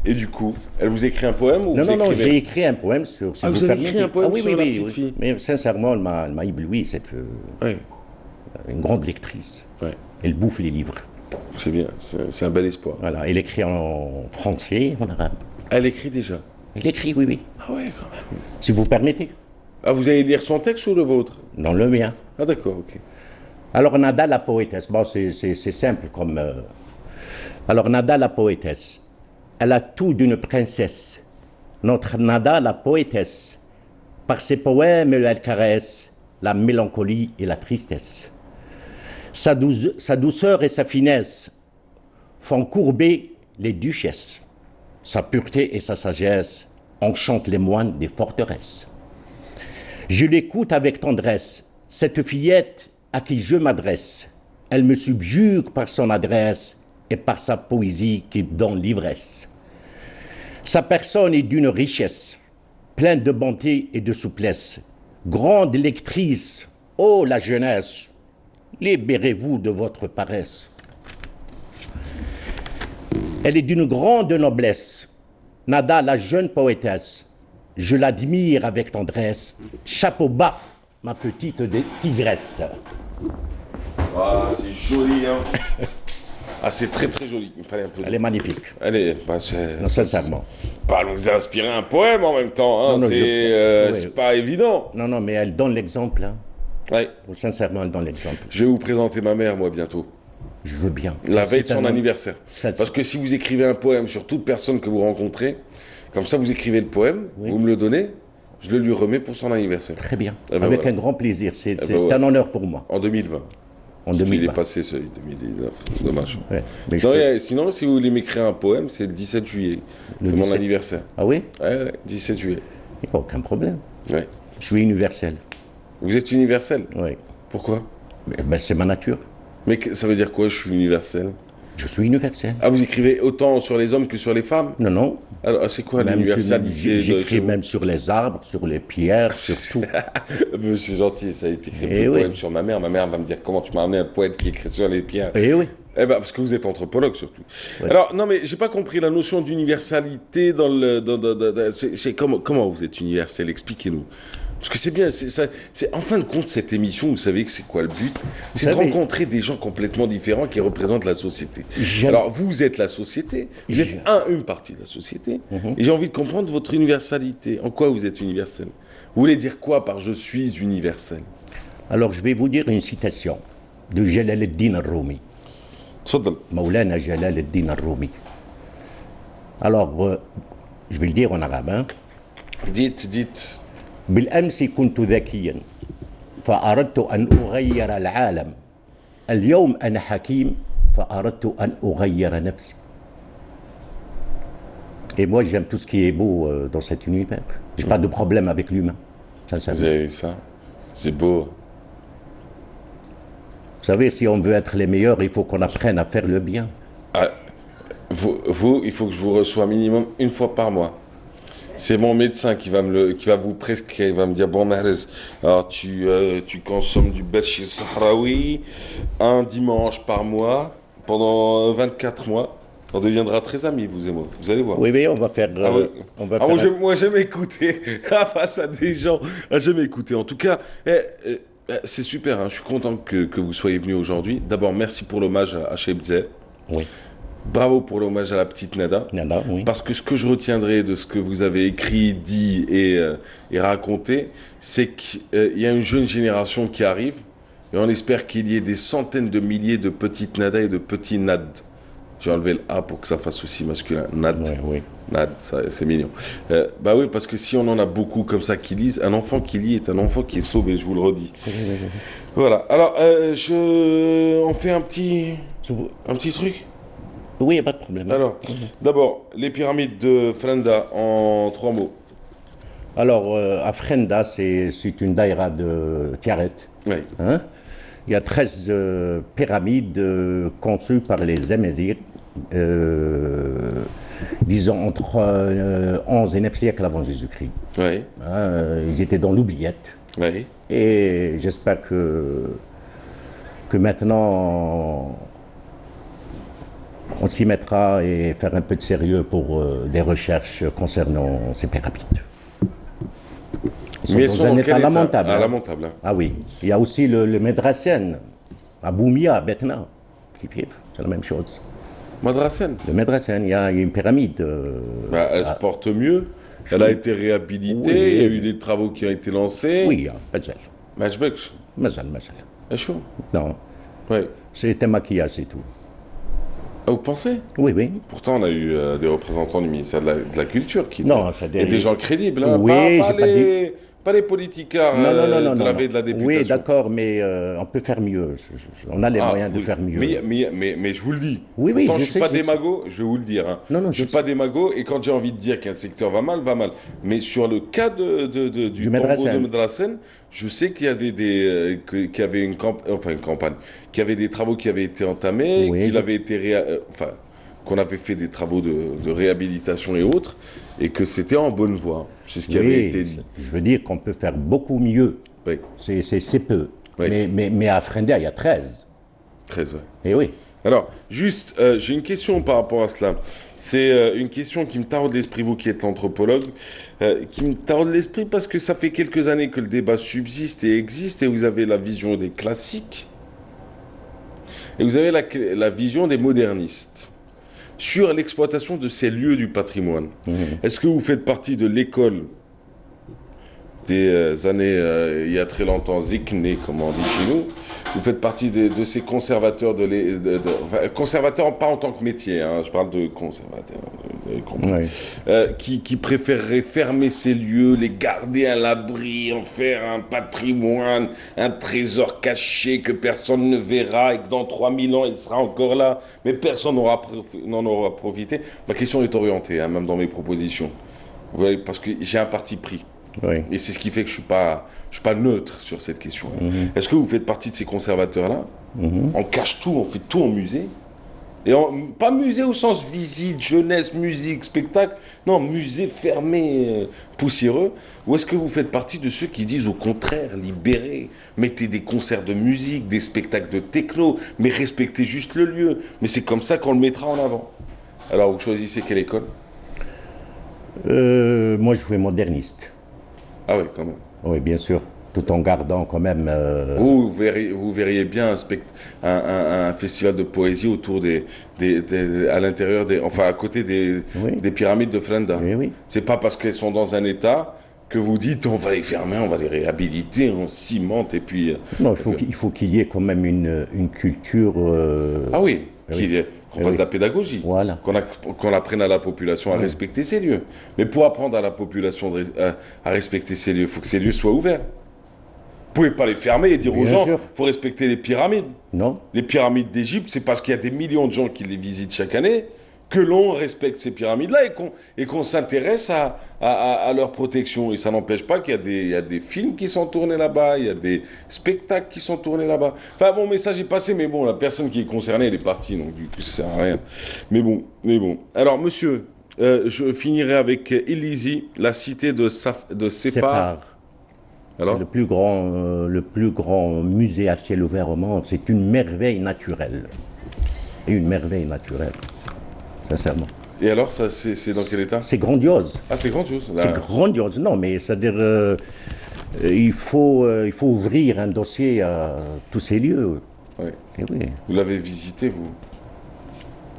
et du coup, elle vous écrit un poème ou Non, j'ai écrit un poème sur... vous avez écrit un poème sur la petite fille? Mais sincèrement, elle m'a ébloui, cette... une grande lectrice. Ouais. Elle bouffe les livres. C'est bien, c'est un bel espoir. Voilà, elle écrit en français, en arabe. Elle écrit déjà? Elle écrit, oui. Ah ouais, quand même. Si vous permettez. Ah, vous allez lire son texte ou le vôtre? Non, le mien. Ah d'accord, ok. Alors Nada la poétesse, bon c'est simple comme... Alors Nada la poétesse, elle a tout d'une princesse. Notre Nada la poétesse, par ses poèmes elle caresse la mélancolie et la tristesse. Sa douceur et sa finesse font courber les duchesses. Sa pureté et sa sagesse enchantent les moines des forteresses. Je l'écoute avec tendresse, cette fillette à qui je m'adresse. Elle me subjugue par son adresse et par sa poésie qui donne l'ivresse. Sa personne est d'une richesse, pleine de bonté et de souplesse. Grande lectrice, ô la jeunesse, libérez-vous de votre paresse. Elle est d'une grande noblesse, Nada, la jeune poétesse. Je l'admire avec tendresse. Chapeau bas, ma petite tigresse. Ah, c'est joli, hein. Ah, c'est très très joli. Il me fallait un peu. Elle est magnifique. Elle est. Bah, c'est. Non, sincèrement. Pas nous inspirer un poème en même temps, hein. Non, C'est pas évident. Non, non, mais elle donne l'exemple. Hein. Ouais. Sincèrement, elle donne l'exemple. Je vais vous présenter ma mère, moi, bientôt. Je veux bien. La veille de son un... anniversaire. Parce que si vous écrivez un poème sur toute personne que vous rencontrez, comme ça vous écrivez le poème, vous me le donnez, je le lui remets pour son anniversaire. Très bien. Ben avec voilà. un grand plaisir. C'est voilà. un honneur pour moi. En 2020. En 2020. Il est passé celui de 2019. C'est dommage. Ouais, mais Non, sinon, si vous voulez m'écrire un poème, c'est le 17 juillet. C'est mon anniversaire. Ah oui? Ouais, 17 juillet. Il n'y a aucun problème. Ouais. Je suis universel. Vous êtes universel? Oui. Pourquoi? Ben, c'est ma nature. Mais ça veut dire quoi, je suis universel? Je suis universel. Ah, vous écrivez autant sur les hommes que sur les femmes? Non, non. Alors, c'est quoi l'universalité? J'écris même sur les arbres, sur les pierres, sur tout. C'est gentil, ça a été écrit Eh un oui. poème sur ma mère. Ma mère va me dire comment tu m'as amené un poète qui écrit sur les pierres. Eh oui. Eh ben, parce que vous êtes anthropologue surtout. Ouais. Alors, non, mais j'ai pas compris la notion d'universalité dans le. C'est comment vous êtes universel? Expliquez-nous. Parce que c'est bien, en fin de compte, cette émission, vous savez que c'est quoi le but? C'est de rencontrer des gens complètement différents qui représentent la société. Alors, vous êtes la société, vous êtes une partie de la société, et j'ai envie de comprendre votre universalité. En quoi vous êtes universel? Vous voulez dire quoi par « je suis universel » Alors, je vais vous dire une citation de Jalal al-Din al-Rumi. Maulana Jalal al-Din al-Rumi. Alors, je vais le dire en arabe. Hein. Dites. بالأمس كنت ذكيا فأردت أن أغير العالم اليوم أنا حكيم فأردت أن أغير نفسي. Et moi j'aime tout ce qui est beau dans cet univers. J'ai pas de problème avec l'humain. Vous avez vu ça? C'est beau. Vous savez, si on veut être les meilleurs, il faut qu'on apprenne à faire le bien. Ah, vous, il faut que je vous reçoive minimum une fois par mois. C'est mon médecin qui va vous prescrire, il va me dire, bon Mahrez, alors tu consommes du Bachir Sahraoui un dimanche par mois pendant 24 mois. On deviendra très amis, vous et moi. Vous allez voir. Oui, oui, on va faire... Moi, j'aime écouter face à des gens. J'aime écouter. En tout cas, c'est super. Hein. Je suis content que vous soyez venu aujourd'hui. D'abord, merci pour l'hommage à Chebze. Oui. Bravo pour l'hommage à la petite Nada. Nada, oui. Parce que ce que je retiendrai de ce que vous avez écrit, dit et raconté, c'est qu'il y a une jeune génération qui arrive et on espère qu'il y ait des centaines de milliers de petites Nada et de petits Nad. J'ai enlevé le A pour que ça fasse aussi masculin. Nad. Oui, oui. Nad, c'est mignon. Bah oui, parce que si on en a beaucoup comme ça qui lisent, un enfant qui lit est un enfant qui est sauvé, je vous le redis. Voilà. Alors, on fait un petit truc. Oui, il n'y a pas de problème. Alors, d'abord, les pyramides de Frenda en 3 mots. Alors, à Frenda, c'est une daïra de Tiaret. Oui. Hein? Il y a 13 pyramides conçues par les Amézides, disons entre 11 et 9 siècles avant Jésus-Christ. Oui. Ils étaient dans l'oubliette. Oui. Et j'espère que maintenant... on s'y mettra et faire un peu de sérieux pour des recherches concernant ces pyramides. Mais elles dans sont un en état quel état? lamentable. Ah, lamentable. Hein. Ah oui. Il y a aussi le Medrasen, à Boumia, à Betna. C'est la même chose. Madrasen? Le Medrasen, il y a une pyramide. Elle se porte mieux. Elle a été réhabilitée. Oui. Il y a eu des travaux qui ont été lancés. Oui, Majal. Majbek. Majal. C'est chaud. Non. Oui. C'est un maquillage, c'est tout. Ah, vous pensez? Oui, oui. Pourtant, on a eu des représentants du ministère de la Culture qui Non, étaient, et des gens crédibles. Hein. Oui, pas les politicards de la veille de la députation. Oui, d'accord, mais on peut faire mieux. On a les moyens de faire mieux. Mais je vous le dis. Oui, Pourtant, je je suis pas démago, je vais vous le dire. Hein. Non, je suis pas démago, et quand j'ai envie de dire qu'un secteur va mal, va mal. Mais sur le cas du tombeau de Medrassen, je sais qu'il y a qu'il y avait une campagne, qu'il y avait des travaux qui avaient été entamés, qu'il avait été qu'on avait fait des travaux de réhabilitation et autres, et que c'était en bonne voie. C'est ce qui avait été dit. Je veux dire qu'on peut faire beaucoup mieux. Oui. C'est peu. Oui. Mais à Frender, il y a 13. 13, oui. Et oui. Alors, juste, j'ai une question par rapport à cela. C'est une question qui me taraude l'esprit, vous qui êtes anthropologue, qui me taraude l'esprit parce que ça fait quelques années que le débat subsiste et existe, et vous avez la vision des classiques, et vous avez la vision des modernistes sur l'exploitation de ces lieux du patrimoine. Est-ce que vous faites partie de l'école des années, il y a très longtemps, Zikné, comme on dit chez nous? Vous faites partie de ces conservateurs, conservateurs pas en tant que métier, hein, je parle de conservateurs, qui préféreraient fermer ces lieux, les garder à l'abri, en faire un patrimoine, un trésor caché que personne ne verra, et que dans 3000 ans, il sera encore là, mais personne n'en aura profité. Ma question est orientée, hein, même dans mes propositions. Vous voyez, parce que j'ai un parti pris. Oui. Et c'est ce qui fait que je suis pas neutre sur cette question. Est-ce que vous faites partie de ces conservateurs-là? On cache tout, on fait tout en musée. Et pas musée au sens visite, jeunesse, musique, spectacle. Non, musée fermé, poussiéreux. Ou est-ce que vous faites partie de ceux qui disent au contraire, libérez, mettez des concerts de musique, des spectacles de techno, mais respectez juste le lieu. Mais c'est comme ça qu'on le mettra en avant. Alors, vous choisissez quelle école? Moi, je suis moderniste. Ah oui, quand même. Oui, bien sûr. Tout en gardant quand même... Vous verriez bien un festival de poésie autour à l'intérieur à côté des pyramides de Frenda. Oui. C'est pas parce qu'elles sont dans un état que vous dites on va les fermer, on va les réhabiliter, on cimente et puis... Non, il faut qu'il y ait quand même une culture... Ah oui, qu'on fasse de la pédagogie, voilà. qu'on apprenne à la population à respecter ces lieux. Mais pour apprendre à la population à respecter ces lieux, il faut que ces lieux soient ouverts. Vous ne pouvez pas les fermer et dire aux gens, il faut respecter les pyramides. Non. Les pyramides d'Égypte, c'est parce qu'il y a des millions de gens qui les visitent chaque année que l'on respecte ces pyramides-là et qu'on s'intéresse à leur protection. Et ça n'empêche pas qu'il y a des films qui sont tournés là-bas, il y a des spectacles qui sont tournés là-bas. Enfin, mon message est passé, mais bon, la personne qui est concernée, elle est partie, donc du coup, ça sert à rien. Mais bon. Alors, monsieur, je finirai avec Élysée, la cité de Séphar. C'est le plus grand musée à ciel ouvert au monde. C'est une merveille naturelle. Une merveille naturelle. Sincèrement. Et alors, ça, c'est dans quel état? C'est grandiose. Ah, c'est grandiose. C'est grandiose. Non, mais c'est-à-dire, il faut ouvrir un dossier à tous ces lieux. Oui. Et oui. Vous l'avez visité, vous?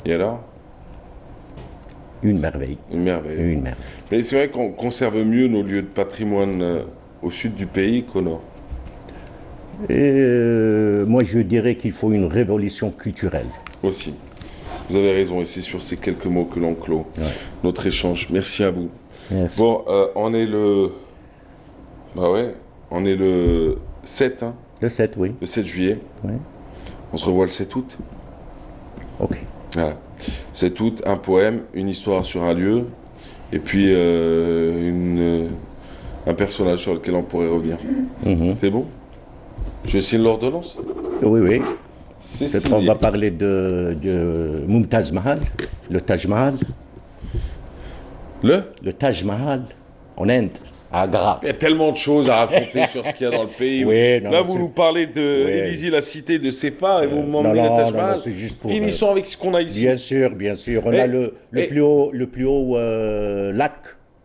Et alors? Une merveille. Une merveille. Une merveille. Mais c'est vrai qu'on conserve mieux nos lieux de patrimoine au sud du pays qu'au nord. Moi, je dirais qu'il faut une révolution culturelle. Aussi. Vous avez raison, et c'est sur ces quelques mots que l'on clôt notre échange. Merci à vous. Merci. Bon, on est le... Bah ouais, on est le 7, hein? Le 7, oui. Le 7 juillet. Oui. On se revoit le 7 août. Ok. Voilà. 7 août, un poème, une histoire sur un lieu, et puis un personnage sur lequel on pourrait revenir. C'est bon? Je signe l'ordonnance? Oui, oui. Peut-être on va parler de Mumtaz Mahal, le Taj Mahal. Le Taj Mahal, en Inde, à Agra. Il y a tellement de choses à raconter sur ce qu'il y a dans le pays. Oui, non, là, vous nous parlez de Élysée, la cité de Séphar, et vous m'emmenez le Taj Mahal. Finissons avec ce qu'on a ici. Bien sûr, bien sûr. On a le plus haut lac.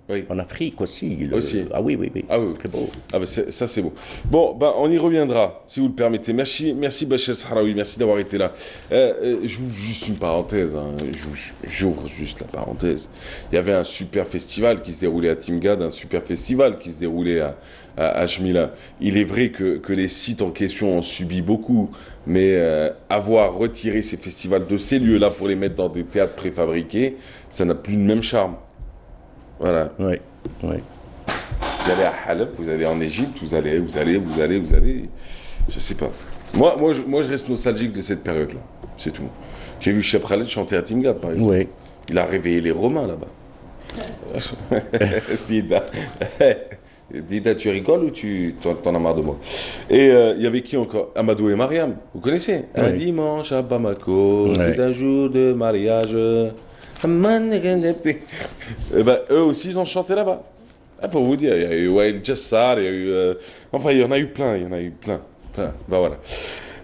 Oui. En Afrique aussi. Ah oui, oui, oui. Ah oui, très beau. Ah ben ça c'est beau. Bon, ben, on y reviendra, si vous le permettez. Merci Bachir Sahraoui, merci d'avoir été là. J'ouvre juste une parenthèse, hein. J'ouvre juste la parenthèse. Il y avait un super festival qui se déroulait à Timgad, un super festival qui se déroulait à Jmila. Il est vrai que les sites en question ont subi beaucoup, mais avoir retiré ces festivals de ces lieux-là pour les mettre dans des théâtres préfabriqués, ça n'a plus le même charme. Voilà. Oui, oui. Vous allez à Halep, vous allez en Égypte, vous allez. Je sais pas. Moi, je reste nostalgique de cette période-là. C'est tout. J'ai vu Cheb Khaled chanter à Timgad, par exemple. Oui. Il a réveillé les Romains là-bas. Dida. Dida, tu rigoles ou t'en as marre de moi? Et il y avait qui encore? Amadou et Mariam. Vous connaissez? Oui. Un dimanche à Bamako, c'est un jour de mariage. Et ben, eux aussi, ils ont chanté là-bas. Ah, pour vous dire, il y a eu Wael Jassar, il y a eu... enfin, il y en a eu plein. Ben voilà.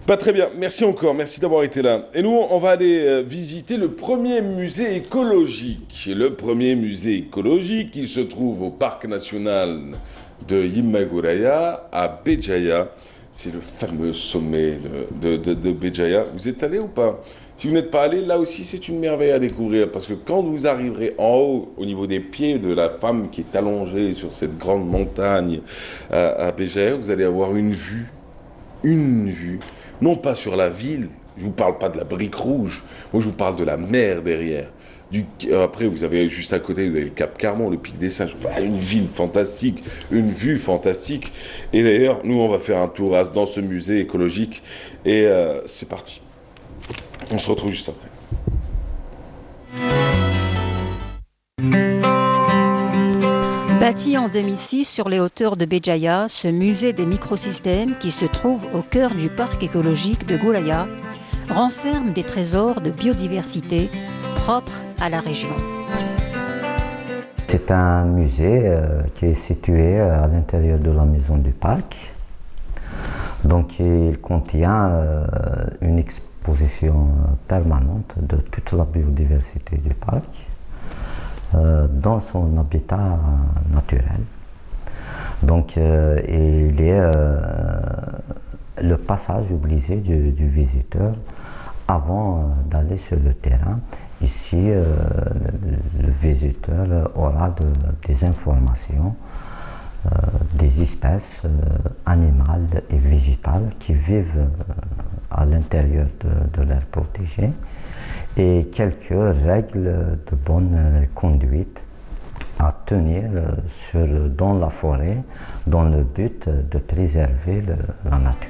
Pas très bien, merci encore, merci d'avoir été là. Et nous, on va aller visiter le premier musée écologique. Le premier musée écologique, il se trouve au parc national de Yimaguraya, à Béjaïa. C'est le fameux sommet de Béjaïa. Vous êtes allé ou pas? Si vous n'êtes pas allé, là aussi, c'est une merveille à découvrir. Parce que quand vous arriverez en haut, au niveau des pieds de la femme qui est allongée sur cette grande montagne à Béjaïa, vous allez avoir une vue, non pas sur la ville, je ne vous parle pas de la brique rouge, moi je vous parle de la mer derrière. Après, vous avez juste à côté, vous avez le Cap Carmon, le Pic des Singes, enfin, une ville fantastique, une vue fantastique. Et d'ailleurs, nous, on va faire un tour dans ce musée écologique. Et c'est parti. On se retrouve juste après. Bâti en 2006 sur les hauteurs de Béjaïa, ce musée des microsystèmes qui se trouve au cœur du parc écologique de Goulaya renferme des trésors de biodiversité propres à la région. C'est un musée qui est situé à l'intérieur de la maison du parc. Donc il contient une exposition permanente de toute la biodiversité du parc. Dans son habitat naturel. Donc il y a le passage obligé du visiteur avant d'aller sur le terrain. Ici, le visiteur aura des informations des espèces animales et végétales qui vivent à l'intérieur de l'aire protégée et quelques règles de bonne conduite à tenir dans la forêt dans le but de préserver la nature.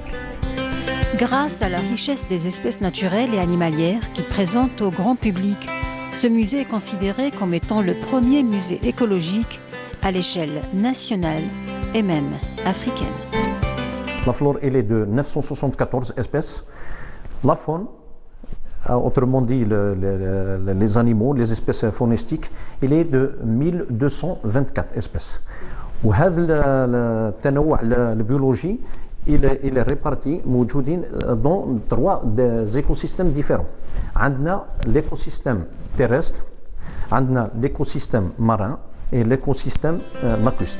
Grâce à la richesse des espèces naturelles et animalières qu'il présente au grand public, ce musée est considéré comme étant le premier musée écologique à l'échelle nationale et même africaine. La flore elle est de 974 espèces. La faune, autrement dit les animaux, les espèces faunistiques, il est de 1224 espèces. وهذا التنوع البيولوجي il est réparti موجودين dans 3 écosystèmes différents. عندنا l'écosystème terrestre, عندنا l'écosystème marin et l'écosystème lacustre.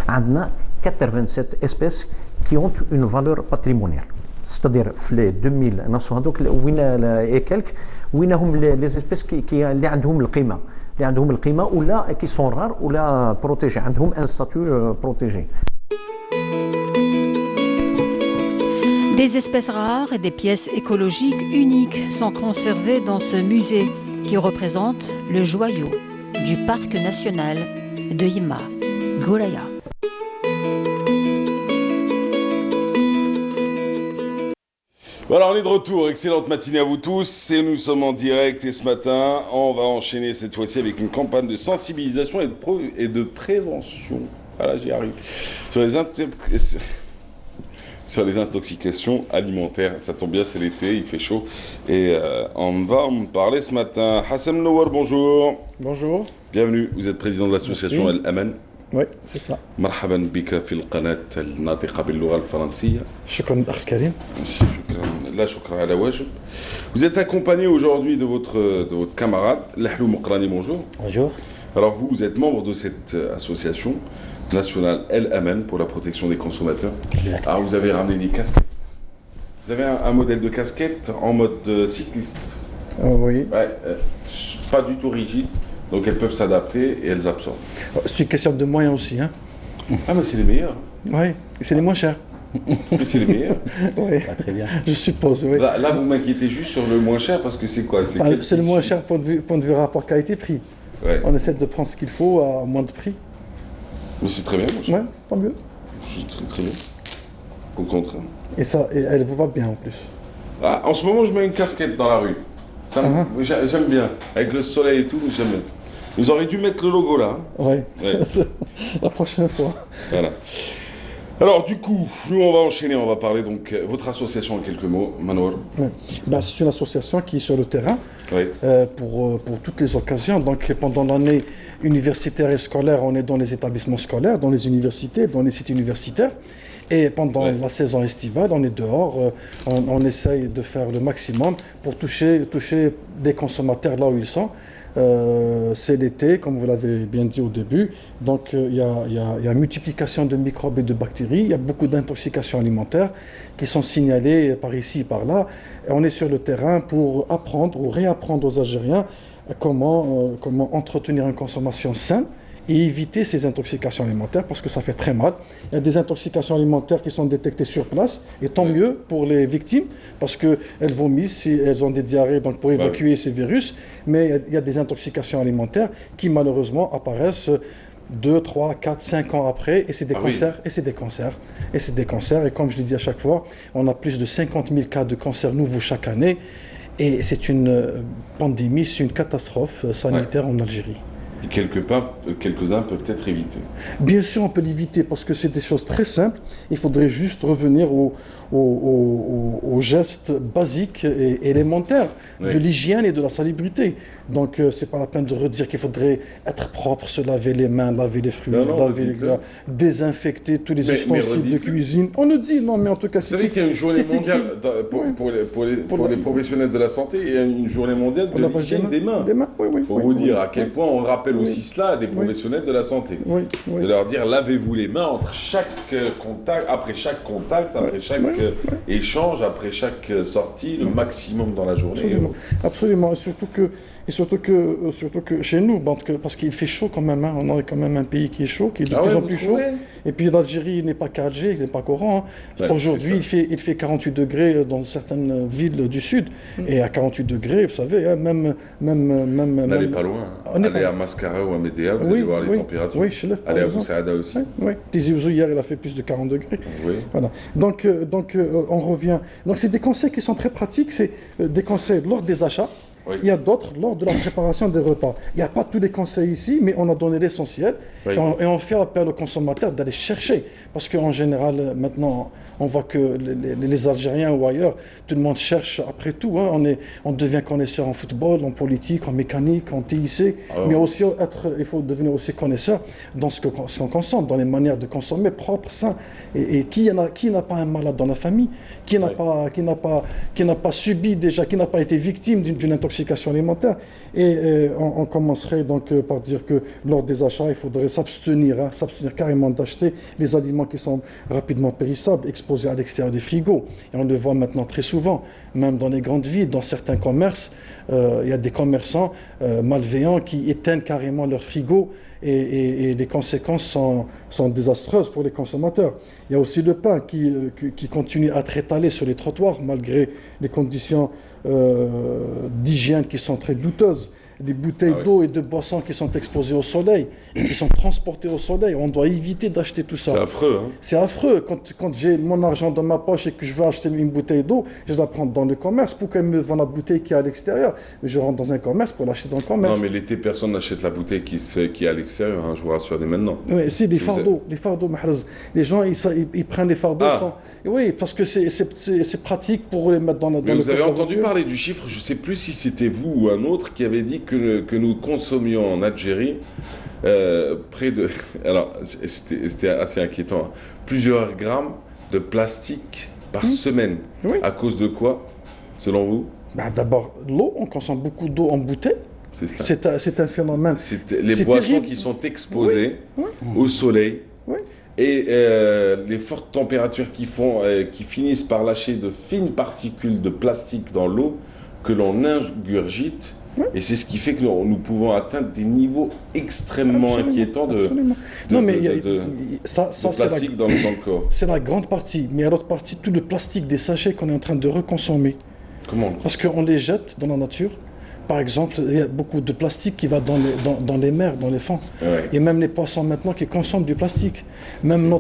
عندنا 87 espèces qui ont une valeur patrimoniale. C'est-à-dire في 2900 هذوك وين et quelques وينهم les espèces qui اللي عندهم القيمة ولا qui sont rares ولا protégées عندهم un statut protégé. Des espèces rares et des pièces écologiques uniques sont conservées dans ce musée qui représente le joyau du parc national de Yima, Goulaya. Voilà, on est de retour. Excellente matinée à vous tous. Et nous sommes en direct. Et ce matin, on va enchaîner cette fois-ci avec une campagne de sensibilisation et de prévention. Voilà, j'y arrive. Sur les intoxications alimentaires. Ça tombe bien, c'est l'été, il fait chaud. Et on va en parler ce matin. Hassan Nouar, bonjour. Bonjour. Bienvenue. Vous êtes président de l'association Al-Aman. Oui, c'est ça. مرحبا بك في القناة الناطقة باللغة الفرنسية. شكرا أخ كريم. لا شكرا على واجب. Vous êtes accompagné aujourd'hui de votre camarade Lahlou Mokrani, bonjour. Bonjour. Alors vous êtes membre de cette association nationale El Amen pour la protection des consommateurs. Exactement. Alors vous avez ramené des casquettes. Vous avez un modèle de casquette en mode cycliste. Oui. Ouais, pas du tout rigide. Donc elles peuvent s'adapter et elles absorbent. C'est une question de moyens aussi. Hein. Ah mais c'est les meilleurs. Oui, c'est les moins chers. Mais c'est le meilleur. Oui. Ah, très bien. Je suppose, oui. Là, vous m'inquiétez juste sur le moins cher parce que c'est quoi? Enfin, quel c'est le moins tissu? cher point de vue rapport qualité-prix. Ouais. On essaie de prendre ce qu'il faut à moins de prix. Mais c'est très bien, moi. Ouais, tant mieux. Je suis très bien. Au contraire. Et elle vous va bien en plus. Ah, en ce moment, je mets une casquette dans la rue. J'aime bien. Avec le soleil et tout, j'aime bien. Vous auriez dû mettre le logo là. Hein. Ouais. Ouais. La prochaine fois. Voilà. Alors, du coup, nous, on va enchaîner. On va parler donc votre association en quelques mots, Manour. Ouais. Ben, c'est une association qui est sur le terrain Oui. pour toutes les occasions. Donc pendant l'année universitaire et scolaire, on est dans les établissements scolaires, dans les universités, dans les sites universitaires. Et pendant la saison estivale, on est dehors, on essaye de faire le maximum pour toucher des consommateurs là où ils sont. C'est l'été, comme vous l'avez bien dit au début, donc il y a multiplication de microbes et de bactéries, il y a beaucoup d'intoxications alimentaires qui sont signalées par ici et par là. Et on est sur le terrain pour apprendre ou réapprendre aux Algériens comment entretenir une consommation saine et éviter ces intoxications alimentaires parce que ça fait très mal. Il y a des intoxications alimentaires qui sont détectées sur place et tant mieux pour les victimes parce qu'elles vomissent si elles ont des diarrhées donc pour évacuer ces virus. Mais il y a des intoxications alimentaires qui malheureusement apparaissent 2, 3, 4, 5 ans après et c'est des cancers, et c'est des cancers, et c'est des cancers. Et comme je le dis à chaque fois, on a plus de 50 000 cas de cancers nouveaux chaque année et c'est une pandémie, c'est une catastrophe sanitaire en Algérie. Et quelques-uns peuvent être évités. Bien sûr, on peut l'éviter parce que c'est des choses très simples. Il faudrait juste revenir aux gestes basiques et élémentaires de l'hygiène et de la salubrité. Donc, c'est pas la peine de redire qu'il faudrait être propre, se laver les mains, laver les fruits, laver les gars, désinfecter tous les ustensiles de cuisine. On nous dit, non, mais en tout cas, c'est. Vous savez qu'il y a une journée mondiale pour les professionnels de la santé, il y a une journée mondiale de l'hygiène des mains. Pour vous dire à quel point on rappelle aussi cela à des professionnels de la santé. De leur dire, lavez-vous les mains entre chaque contact, après chaque échange, après chaque sortie, le maximum dans la journée. Absolument, absolument. Et surtout que chez nous, parce qu'il fait chaud quand même, hein, on a quand même un pays qui est chaud, qui est de plus en plus chaud. Et puis l'Algérie n'est pas qu'Alger, il n'est pas qu'Oran. Hein. Aujourd'hui, il fait 48 degrés dans certaines villes du sud. Et à 48 degrés, vous savez, hein, même... N'allez pas loin. Allez à Mascara ou à Médéa, vous allez voir les températures. Oui, je laisse allez à Boussaada aussi. Oui, Tizi Ouzou, hier, il a fait plus de 40 degrés. Oui. Voilà. Donc, on revient. Donc, c'est des conseils qui sont très pratiques. C'est des conseils lors des achats. Oui. Il y a d'autres lors de la préparation des repas. Il n'y a pas tous les conseils ici, mais on a donné l'essentiel. Oui. Et on fait appel aux consommateurs d'aller chercher. Parce qu'en général, maintenant, on voit que les Algériens ou ailleurs, tout le monde cherche après tout. Hein. On devient connaisseur en football, en politique, en mécanique, en TIC. Mais aussi, il faut devenir aussi connaisseur dans ce qu'on consomme, dans les manières de consommer propres, sains. Et qui n'a pas un malade dans la famille? Qui n'a pas subi déjà, qui n'a pas été victime d'une intoxication alimentaire? Et on commencerait donc par dire que lors des achats, il faudrait s'abstenir carrément d'acheter les aliments qui sont rapidement périssables, exposés à l'extérieur des frigos. Et on le voit maintenant très souvent, même dans les grandes villes, dans certains commerces, il y a des commerçants malveillants qui éteignent carrément leurs frigos et les conséquences sont désastreuses pour les consommateurs. Il y a aussi le pain qui continue à être étalé sur les trottoirs malgré les conditions d'hygiène qui sont très douteuses. Des bouteilles d'eau et de boissons qui sont exposées au soleil, qui sont transportées au soleil. On doit éviter d'acheter tout ça. C'est affreux, hein? C'est affreux. Quand j'ai mon argent dans ma poche et que je veux acheter une bouteille d'eau, je dois prendre dans le commerce. Pourquoi ils me vendent la bouteille qui est à l'extérieur? Je rentre dans un commerce pour l'acheter dans le commerce. Non, mais l'été, personne n'achète la bouteille qui est à l'extérieur, hein, je vous rassure dès maintenant. Oui, c'est les fardeaux, Mahrez. Les gens, ils prennent les fardeaux sans... Oui, parce que c'est pratique pour les mettre dans le Mais vous avez entendu parler du chiffre, je ne sais plus si c'était vous ou un autre qui avait dit que nous consommions en Algérie près de... Alors, c'était assez inquiétant. Hein, plusieurs grammes de plastique par semaine. Oui. À cause de quoi, selon vous? D'abord, l'eau. On consomme beaucoup d'eau en bouteille. C'est un phénomène. Les boissons terrible. Qui sont exposées au soleil. Oui. Et les fortes températures qui finissent par lâcher de fines particules de plastique dans l'eau que l'on ingurgite Et c'est ce qui fait que nous pouvons atteindre des niveaux extrêmement inquiétants de plastique dans le corps. C'est la grande partie, mais il y a l'autre partie, tout le plastique des sachets qu'on est en train de reconsommer. Comment? Parce qu'on les jette dans la nature. Par exemple, il y a beaucoup de plastique qui va dans les mers, dans les fonds. Ouais. Et même les poissons maintenant qui consomment du plastique. Même nos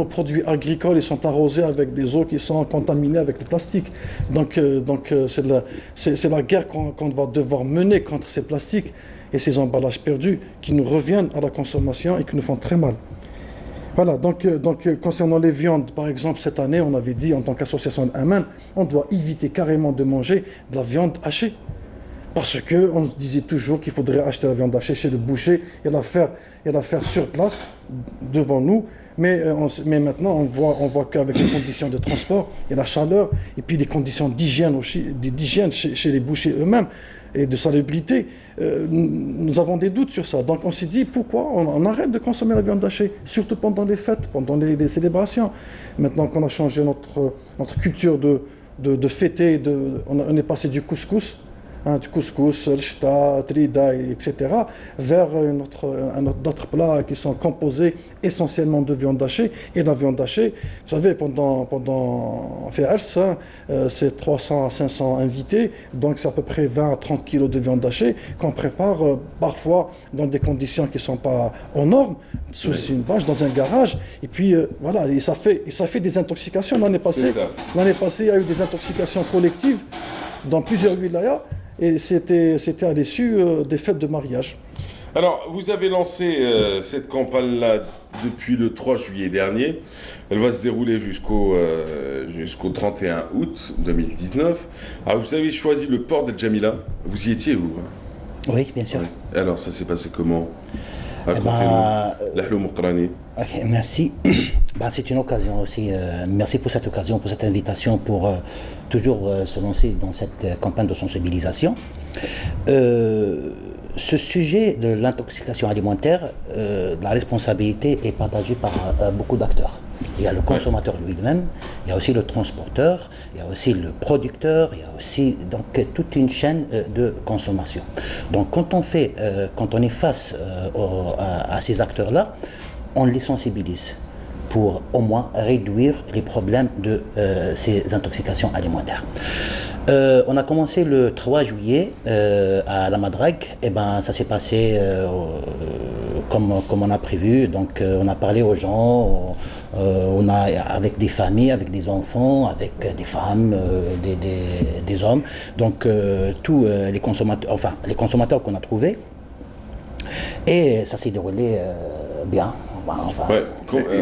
produits agricoles, ils sont arrosés avec des eaux qui sont contaminées avec le plastique. Donc c'est la guerre qu'on va devoir mener contre ces plastiques et ces emballages perdus qui nous reviennent à la consommation et qui nous font très mal. Voilà, donc concernant les viandes, par exemple, cette année, on avait dit en tant qu'association d'Amen, on doit éviter carrément de manger de la viande hachée. Parce qu'on se disait toujours qu'il faudrait acheter la viande hachée chez le boucher et la faire sur place, devant nous. Mais maintenant, on voit qu'avec les conditions de transport et la chaleur, et puis les conditions d'hygiène chez les bouchers eux-mêmes, et de salubrité, nous avons des doutes sur ça. Donc on s'est dit, pourquoi on arrête de consommer la viande hachée, surtout pendant les fêtes, pendant les célébrations. Maintenant qu'on a changé notre culture de fêter, on est passé du couscous, du couscous, rchta, trida, etc., vers d'autres plats qui sont composés essentiellement de viande hachée. Et la viande hachée, vous savez, pendant Fi'ars, c'est 300 à 500 invités, donc c'est à peu près 20 à 30 kilos de viande hachée qu'on prépare parfois dans des conditions qui ne sont pas aux normes, sous une bâche, dans un garage. Et puis voilà, et ça fait des intoxications. L'année passée, il y a eu des intoxications collectives dans plusieurs wilayas. Et c'était à l'issue des fêtes de mariage. Alors, vous avez lancé cette campagne-là depuis le 3 juillet dernier. Elle va se dérouler jusqu'au 31 août 2019. Alors, vous avez choisi le port d'El Jamila. Vous y étiez, vous? Oui, bien sûr. Ouais. Alors, ça s'est passé comment? Racontez-nous. Okay, merci. C'est une occasion aussi. Merci pour cette occasion, pour cette invitation, pour toujours se lancer dans cette campagne de sensibilisation. Ce sujet de l'intoxication alimentaire, la responsabilité est partagée par beaucoup d'acteurs. Il y a le consommateur lui-même, il y a aussi le transporteur, il y a aussi le producteur, il y a aussi donc toute une chaîne de consommation. Donc quand on est face à ces acteurs-là, on les sensibilise pour au moins réduire les problèmes de ces intoxications alimentaires. On a commencé le 3 juillet à la Madrague. Et ça s'est passé comme on a prévu. Donc on a parlé aux gens, avec des familles, avec des enfants, avec des femmes, des hommes. Donc tous les consommateurs qu'on a trouvés. Et ça s'est déroulé bien.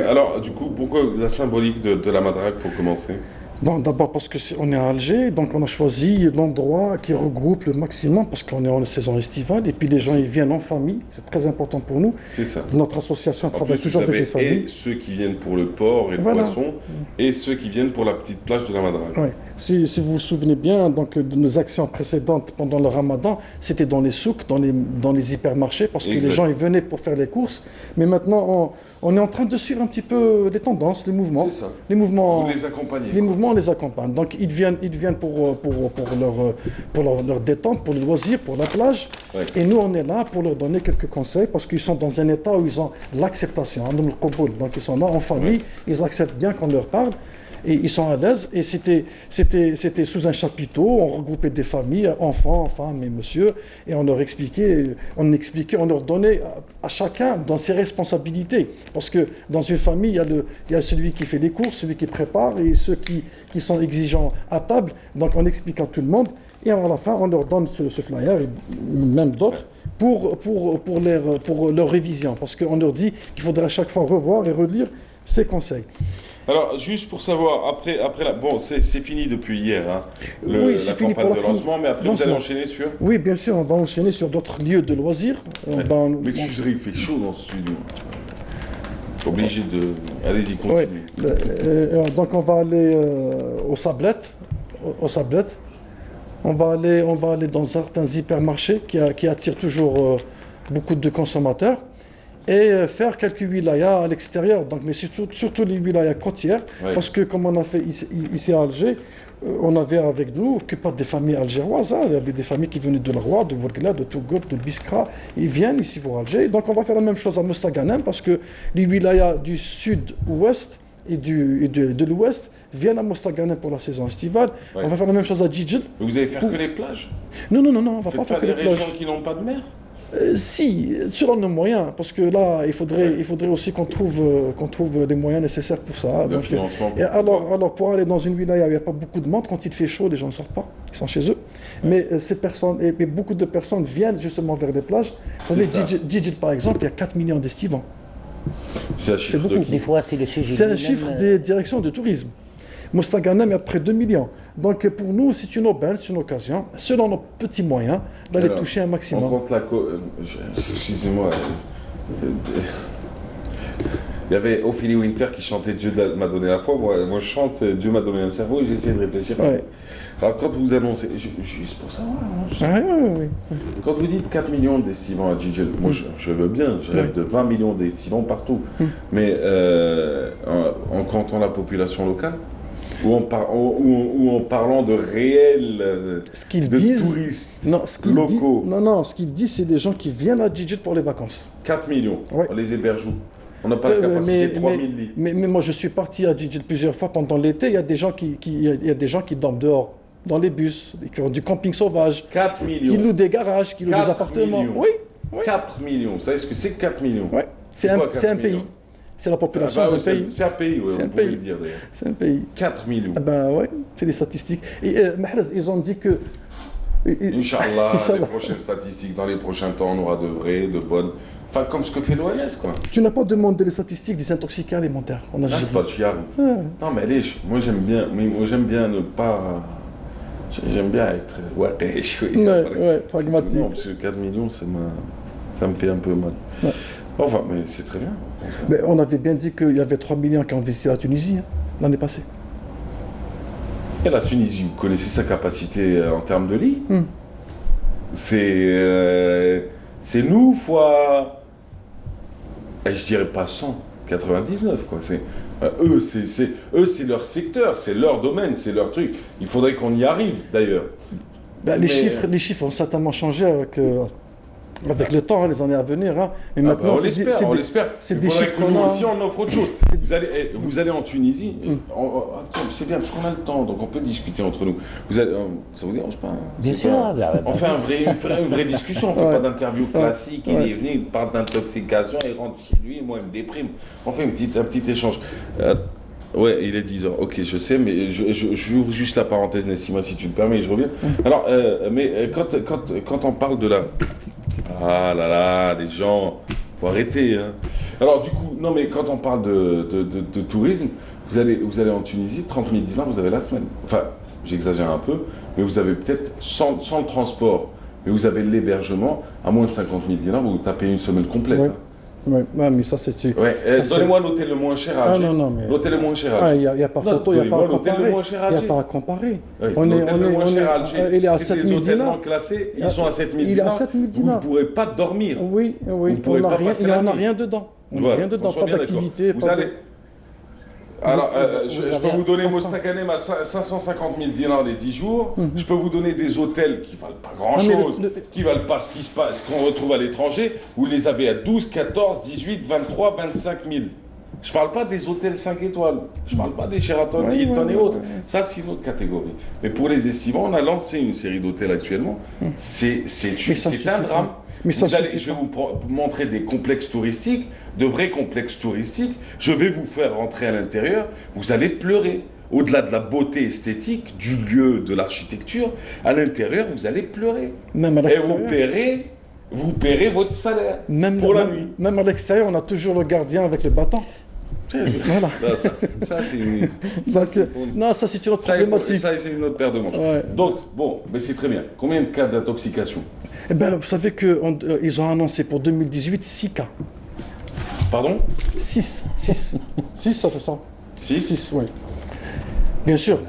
Alors du coup, pourquoi la symbolique de la Madrague pour commencer? D'abord parce qu'on est à Alger, donc on a choisi l'endroit qui regroupe le maximum, parce qu'on est en saison estivale, et puis les gens ils viennent en famille, c'est très important pour nous. C'est ça. Notre association travaille toujours avec les familles. Et ceux qui viennent pour le porc et le poisson, et ceux qui viennent pour la petite plage de la Madrague. Oui. Si vous vous souvenez bien, donc, de nos actions précédentes pendant le ramadan, c'était dans les souks, dans les hypermarchés, parce que les gens ils venaient pour faire les courses. Mais maintenant, on est en train de suivre un petit peu les tendances, les mouvements. C'est ça. Les mouvements. Vous les accompagnez. Les mouvements, on les accompagne. Donc ils viennent pour leur détente, pour le loisir, pour la plage. Ouais. Et nous, on est là pour leur donner quelques conseils, parce qu'ils sont dans un état où ils ont l'acceptation, donc ils sont là en famille, ils acceptent bien qu'on leur parle. Et ils sont à l'aise, et c'était sous un chapiteau, on regroupait des familles, enfants, femmes et monsieur, et on leur expliquait, on leur donnait à chacun dans ses responsabilités. Parce que dans une famille, il y a celui qui fait les courses, celui qui prépare, et ceux qui sont exigeants à table. Donc on explique à tout le monde, et à la fin, on leur donne ce flyer, et même d'autres, pour leur révision. Parce qu'on leur dit qu'il faudrait à chaque fois revoir et relire ces conseils. Alors, juste pour savoir, après bon, c'est fini depuis hier, hein, oui, la campagne de lancement, mais après vous allez enchaîner sur... Oui, bien sûr, on va enchaîner sur d'autres lieux de loisirs. L'excuserie, il fait chaud dans ce studio. Obligé de... Allez-y, continuez. Oui. Donc on va aller aux Sablettes. On va aller dans certains hypermarchés qui attirent toujours beaucoup de consommateurs. et faire quelques wilayas à l'extérieur, donc, mais surtout les wilayas côtières, Ouais. parce que comme on a fait ici à Alger, on avait avec nous que pas des familles algéroises, hein. Il y avait des familles qui venaient de Larwa, de Ouargla, de Tougour, de Biskra, ils viennent ici pour Alger. Donc on va faire la même chose à Mostaganem, parce que les wilayas du sud-ouest et de l'ouest viennent à Mostaganem pour la saison estivale. Ouais. On va faire la même chose à Djidjel. Mais vous allez faire que les plages? Non, on va Faites pas faire que des les plages. régions qui n'ont pas de mer? Si, selon nos moyens, parce que là, il faudrait aussi qu'on trouve les moyens nécessaires pour ça. Le Donc, financement. et alors, pour aller dans une wilaya où il n'y a pas beaucoup de monde, quand il fait chaud, les gens ne sortent pas, ils sont chez eux. Mais ces personnes, et beaucoup de personnes viennent justement vers des plages. Vous savez, Djidjel, par exemple, il y a 4 millions d'estivants. C'est un chiffre de beaucoup. qui? Des fois, c'est le sujet. C'est un lui-même, chiffre des directions de tourisme. Mostaganem, il y a près de 2 millions. Donc pour nous, c'est une aubaine, c'est une occasion, selon nos petits moyens, d'aller Alors, toucher un maximum. On compte excusez-moi. Il y avait Ophélie Winter qui chantait Dieu m'a donné la foi. Moi, je chante Dieu m'a donné un cerveau et j'essaie de réfléchir. Ouais. Alors, quand vous annoncez, juste pour savoir, Oui. quand vous dites 4 millions d'estivants à Djidjel, moi je veux bien, je rêve de 20 millions d'estivants partout. Mais en comptant la population locale, ou en parlant de réels touristes locaux. Ce qu'ils disent, c'est des gens qui viennent à Djidjel pour les vacances. 4 millions, Ouais. on les héberge où? On n'a pas la capacité de 3000 lits. Mais moi, je suis parti à Djidjel plusieurs fois pendant l'été. Il y a des gens qui dorment dehors, dans les bus, qui ont du camping sauvage. 4 millions. Qui louent des garages, qui louent des 4 appartements. millions. Oui. 4 millions. Vous savez ce que c'est 4 millions? Ouais. C'est quoi, un 4 pays. millions? C'est la population d'un pays. C'est un pays, ouais, C'est un on pouvait pays. le dire d'ailleurs. C'est un pays. 4 millions. Ah ben ouais, c'est les statistiques. Et Mahrez, ils ont dit que... Inch'Allah, Inch'Allah. les prochaines statistiques, dans les prochains temps, on aura de vraies, de bonnes. Enfin, comme ce que fait l'OMS, quoi. Tu n'as pas demandé les statistiques des intoxicants alimentaires. On a Là, juste c'est pas dit. j'y arrive. Ah. Non, mais allez, moi j'aime bien ne pas. J'aime bien être. Ouais, pragmatique. Non, parce que 4 millions, ça me fait un peu mal. Ouais. Enfin, mais c'est très bien. Mais on avait bien dit qu'il y avait 3 millions qui ont visité la Tunisie l'année passée. Et la Tunisie, vous connaissez sa capacité en termes de lits? C'est nous fois. Je dirais pas 100, 99 quoi. Eux, c'est leur secteur, c'est leur domaine, c'est leur truc. Il faudrait qu'on y arrive d'ailleurs. Les chiffres ont certainement changé avec le temps, les années à venir. Hein. Mais maintenant, on l'espère. C'est Il des faudrait chiffres que nous qu'on a. aussi on offre autre chose. Vous allez en Tunisie. C'est bien parce qu'on a le temps, donc on peut discuter entre nous. Ça vous dérange pas? Bien sûr. On fait une vraie discussion. On ne fait pas d'interview classique. Il est venu, il parle d'intoxication, il rentre chez lui, moi il me déprime. On fait un petit échange. Ouais, il est 10h. Ok, je sais, mais j'ouvre juste la parenthèse, Nessima, si tu le permets, et je reviens. Alors, quand on parle de la... Ah là là, les gens, faut arrêter. Hein. Alors du coup, non mais quand on parle de tourisme, vous allez en Tunisie, 30 000 dinars, vous avez la semaine. Enfin, j'exagère un peu, mais vous avez peut-être sans le transport, mais vous avez l'hébergement, à moins de 50 000 dinars, vous tapez une semaine complète. Ouais. Hein. Ouais, mais ça c'est... Ouais. Donnez-moi l'hôtel le moins cher à Alger. non, mais... L'hôtel le moins cher à Alger. Il n'y a pas photo, il n'y a pas à comparer. Il n'y a pas à comparer. L'hôtel le moins cher à Alger. Il est à C'est 7 des 000 hôtels dinars. non classés, ils sont à 7 000 dinars. Il est à 7 000 dinars. Vous ne pourrez pas dormir. Oui, Vous pourrez pas passer il n'y la en a nuit. rien dedans. Voilà, Rien dedans, qu'on soit pas bien d'activité. d'accord. Vous allez... Alors, je peux vous donner rien. Mostaganem à 550 000 dinars les 10 jours. Je peux vous donner des hôtels qui ne valent pas grand-chose, qui ne valent pas ce qu'on retrouve à l'étranger. Vous les avez à 12, 14, 18, 23, 25 000. Je ne parle pas des hôtels 5 étoiles. Je ne parle pas des Sheraton, Hilton et autres. Ça, c'est une autre catégorie. Mais pour les estivants, on a lancé une série d'hôtels actuellement. C'est un drame. Mais ça Je vais vous montrer des complexes touristiques, de vrais complexes touristiques. Je vais vous faire rentrer à l'intérieur. Vous allez pleurer. Au-delà de la beauté esthétique, du lieu, de l'architecture, à l'intérieur, vous allez pleurer. Même à Et l'extérieur. vous paierez votre salaire pour la nuit. Même à l'extérieur, on a toujours le gardien avec le bâton. Voilà. Ça c'est non, ça c'est une autre problématique. Ça, c'est une autre paire de manches. Ouais. Donc, bon, mais c'est très bien. Combien de cas d'intoxication? Eh ben, vous savez qu'ils ont annoncé pour 2018 6 cas. Pardon? 6, ça fait ça. 6, oui. Bien sûr.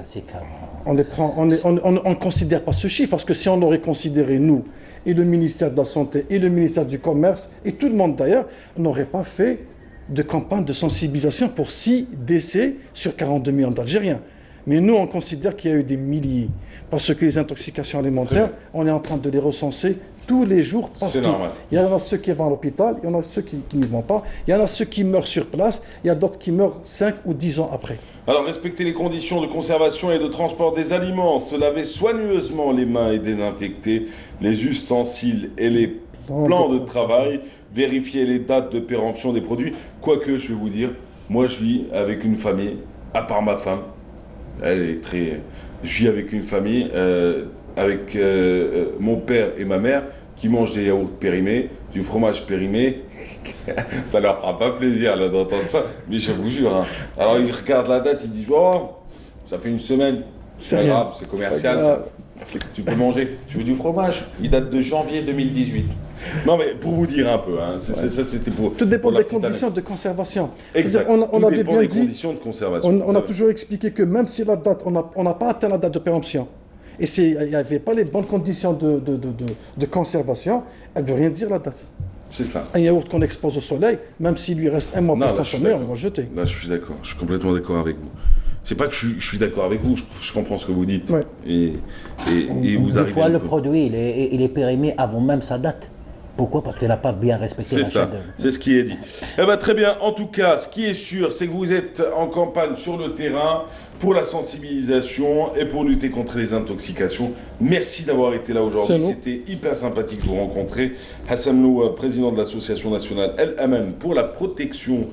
On ne considère pas ce chiffre, parce que si on aurait considéré, nous, et le ministère de la Santé, et le ministère du Commerce, et tout le monde d'ailleurs, on n'aurait pas fait de campagne de sensibilisation pour 6 décès sur 42 millions d'Algériens. Mais nous, on considère qu'il y a eu des milliers, parce que les intoxications alimentaires, on est en train de les recenser tous les jours, partout. C'est normal. Il y en a ceux qui vont à l'hôpital, il y en a ceux qui n'y vont pas, il y en a ceux qui meurent sur place, il y a d'autres qui meurent 5 ou 10 ans après. Alors, respecter les conditions de conservation et de transport des aliments, se laver soigneusement les mains et désinfecter les ustensiles et les plans de travail, vérifier les dates de péremption des produits. Quoique, je vais vous dire, moi je vis avec une famille, à part ma femme, elle est très... Je vis avec une famille, avec mon père et ma mère, qui mangent des yaourts périmés, du fromage périmé. Ça leur fera pas plaisir là d'entendre ça, mais je vous jure. Hein. Alors ils regardent la date, ils disent oh, ça fait une semaine. C'est pas grave, c'est commercial. Ça. Tu peux manger. Tu veux du fromage? Il date de janvier 2018. Non mais pour vous dire un peu, hein, ça c'était pour. Tout dépend des conditions de conservation. Exact. On avait bien dit. Conditions de conservation. On a toujours expliqué que même si la date, on n'a pas atteint la date de péremption. Et il n'y avait pas les bonnes conditions de conservation, elle ne veut rien dire la date. C'est ça. Un yaourt qu'on expose au soleil, même s'il lui reste un mois pour consommer, on va le jeter. Là, je suis d'accord. Je suis complètement d'accord avec vous. C'est pas que je suis d'accord avec vous, je comprends ce que vous dites. Ouais. Et vous arrivez. Des fois, le produit, il est périmé avant même sa date. Pourquoi? Parce qu'il n'a pas bien respecté la chef-d'œuvre. C'est ce qui est dit. Eh ben, très bien. En tout cas, ce qui est sûr, c'est que vous êtes en campagne sur le terrain pour la sensibilisation et pour lutter contre les intoxications. Merci d'avoir été là aujourd'hui. C'était hyper sympathique de vous rencontrer. Hassan Lou, président de l'association nationale El Aman pour la protection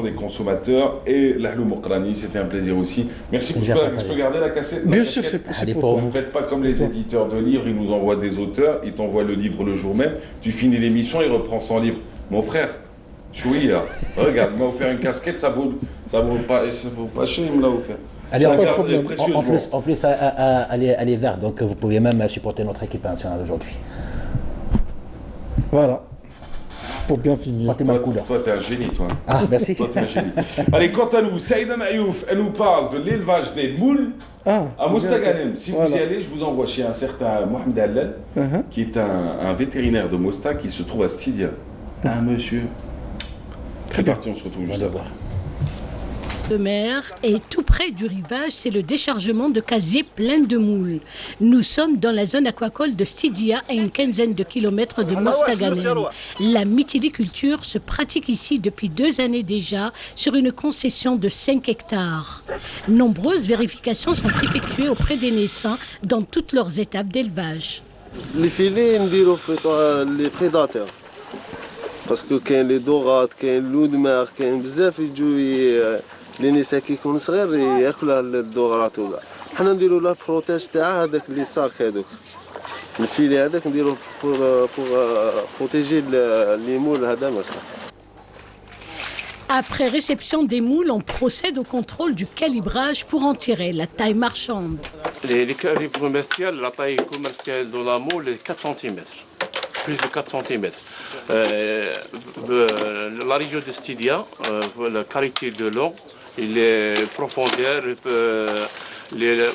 des consommateurs, et Lahlou Mokrani, c'était un plaisir aussi. Merci pour cela. Je peux garder la cassette? Bien sûr, c'est pour vous. Ne faites pas comme les éditeurs de livres, ils nous envoient des auteurs, ils t'envoient le livre le jour même, tu finis l'émission, il reprend son livre. Mon frère, Chouïa, regarde, il m'a offert une casquette, ça vaut pas cher, il me l'a offert. Allez, en plus, elle est verte, donc vous pouvez même supporter notre équipe nationale aujourd'hui. Voilà. Pour bien finir. Toi, t'es un génie, toi. Ah, merci. Toi, t'es un génie. Allez, quant à nous, Saïda Mayouf, elle nous parle de l'élevage des moules à Mostaganem. Si vous y allez, je vous envoie chez un certain Mohamed Allal, qui est un vétérinaire de Mosta qui se trouve à Stidia. Un monsieur. Très parti, on se retrouve juste après. De mer et tout près du rivage, c'est le déchargement de casiers plein de moules. Nous sommes dans la zone aquacole de Stidia, à une quinzaine de kilomètres de Mostaganem. La mytiliculture se pratique ici depuis 2 années déjà sur une concession de 5 hectares. Nombreuses vérifications sont effectuées auprès des naissants dans toutes leurs étapes d'élevage. Les filets, les prédateurs. Parce que quand les dorades, quand les loups de mer, quand بزاف يجوا les نساء كيكونوا صغير ياكلوا الدورات ولا حنا نديروا له بروتاج تاع هذاك لي ساك هذوك الفيلي هذاك نديروه بور بروتيجي لي مول هذا مثلا. Après réception des moules, on procède au contrôle du calibrage pour en tirer la taille marchande. Les calibres commerciaux, la taille commerciale de la moule est 4 cm. Plus de 4 cm. La région de Stidia, la qualité de l'eau, les profondeurs, les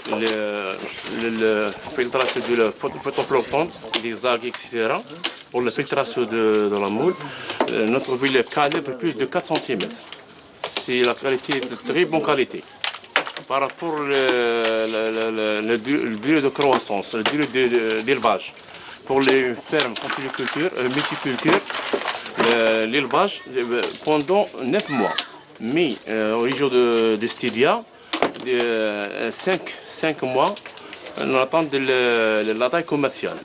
filtrations du phytoplancton, les algues, etc. Pour la filtration de la moule, notre ville calibre plus de 4 cm. C'est la qualité de très bonne qualité. Par rapport à la durée de croissance, la durée d'élevage. Pour les fermes conchyliculture, multiculture, l'élevage pendant 9 mois. Mais au région de Stidia, 5 mois, on attend la taille commerciale.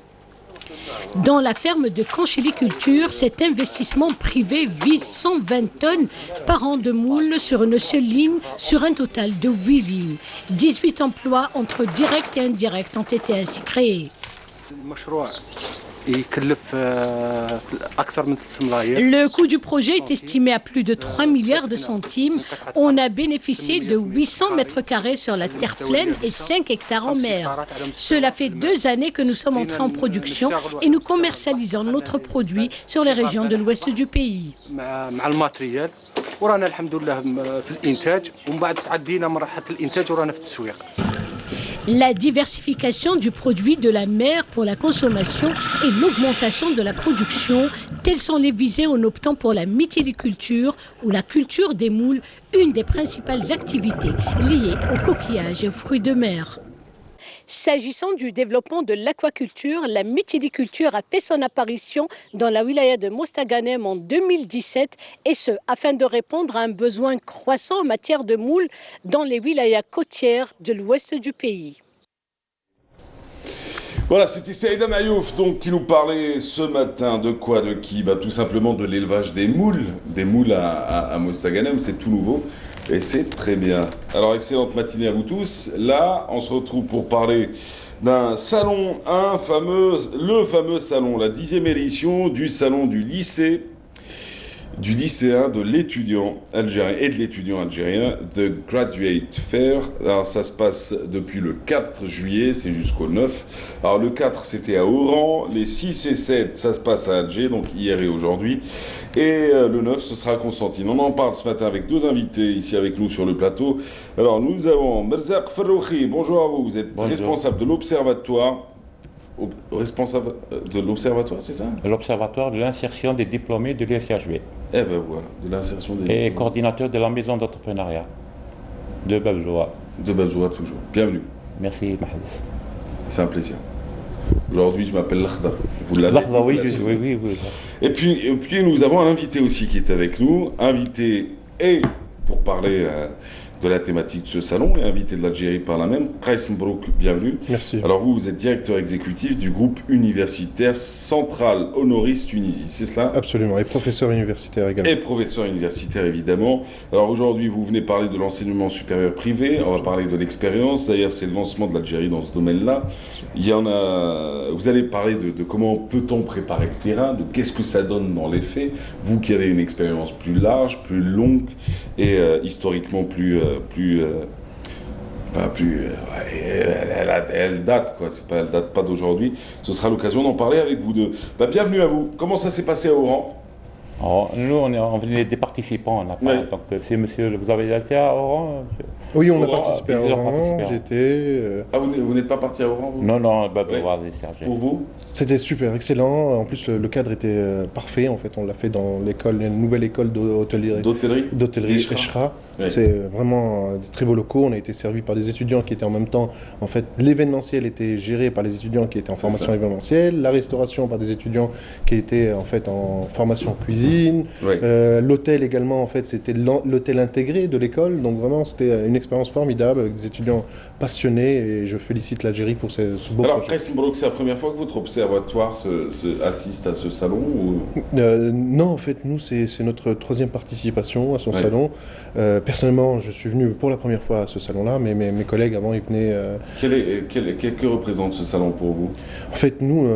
Dans la ferme de conchyliculture, cet investissement privé vise 120 tonnes par an de moules sur une seule ligne, sur un total de 8 lignes. 18 emplois entre directs et indirects ont été ainsi créés. Le coût du projet est estimé à plus de 3 milliards de centimes. On a bénéficié de 800 mètres carrés sur la terre pleine et 5 hectares en mer. Cela fait 2 années que nous sommes entrés en production et nous commercialisons notre produit sur les régions de l'ouest du pays. La diversification du produit de la mer pour la consommation et l'augmentation de la production, telles sont les visées en optant pour la mytiliculture ou la culture des moules, une des principales activités liées aux coquillages et aux fruits de mer. S'agissant du développement de l'aquaculture, la mytiliculture a fait son apparition dans la wilaya de Mostaganem en 2017 et ce, afin de répondre à un besoin croissant en matière de moules dans les wilayas côtières de l'ouest du pays. Voilà, c'était Saïda Mayouf donc, qui nous parlait ce matin de quoi, de qui? Tout simplement de l'élevage des moules à Mostaganem, c'est tout nouveau. Et c'est très bien. Alors, excellente matinée à vous tous. Là, on se retrouve pour parler d'un salon, le fameux salon, la 10e édition du salon du lycée, du lycéen, de l'étudiant algérien et de l'étudiant algérien, de Graduate Fair. Alors, ça se passe depuis le 4 juillet, c'est jusqu'au 9. Alors, le 4, c'était à Oran. Les 6 et 7, ça se passe à Alger, donc hier et aujourd'hui. Et le 9, ce sera à Constantine. On en parle ce matin avec deux invités ici avec nous sur le plateau. Alors, nous avons Merzak Ferrouchi. Bonjour à vous. Vous êtes responsable de l'Observatoire. Responsable de l'Observatoire, c'est ça? L'Observatoire de l'insertion des diplômés de l'UFHB. Eh ben voilà, de l'insertion des diplômés. Et coordinateur de la maison d'entrepreneuriat de Babzoua. De Babzoua, toujours. Bienvenue. Merci, Mahaz. C'est un plaisir. Aujourd'hui, je m'appelle Lakhdar. Vous l'avez dit, oui. Et puis, nous avons un invité aussi qui est avec nous. Invité et pour parler de la thématique de ce salon et invité de l'Algérie par la même. Kais Mbrouk, bienvenue. Merci. Alors vous êtes directeur exécutif du groupe universitaire Central Honoris Tunisie, c'est cela? Absolument, et professeur universitaire également. Et professeur universitaire évidemment. Alors aujourd'hui vous venez parler de l'enseignement supérieur privé, on va parler de l'expérience, d'ailleurs c'est le lancement de l'Algérie dans ce domaine-là. Vous allez parler de comment peut-on préparer le terrain, de qu'est-ce que ça donne dans les faits, vous qui avez une expérience plus large, plus longue et historiquement elle date quoi, elle date pas d'aujourd'hui. Ce sera l'occasion d'en parler avec vous deux. Bienvenue à vous. Comment ça s'est passé à Oran? Nous, on venait des participants. Donc, c'est monsieur, vous avez été à Oran? Oui, on a participé à Oran. Vous n'êtes pas parti à Oran? Non, Pour vous? C'était super, excellent. En plus, le cadre était parfait. En fait, on l'a fait dans une nouvelle école d'hôtellerie Eshra. C'est vraiment des très beaux locaux. On a été servi par des étudiants qui étaient en même temps. En fait, l'événementiel était géré par les étudiants qui étaient en formation événementielle, la restauration par des étudiants qui étaient en fait en formation cuisine. L'hôtel également, en fait, c'était l'hôtel intégré de l'école. Donc vraiment, c'était une expérience formidable avec des étudiants passionnés et je félicite l'Algérie pour ce beau projet. Alors, Kais Mbrouk, c'est la première fois que votre observatoire assiste à ce salon Non, en fait, nous, c'est notre 3e participation à son salon. Personnellement, je suis venu pour la première fois à ce salon-là, mais mes collègues avant, ils venaient... Que représente ce salon pour vous? En fait, nous,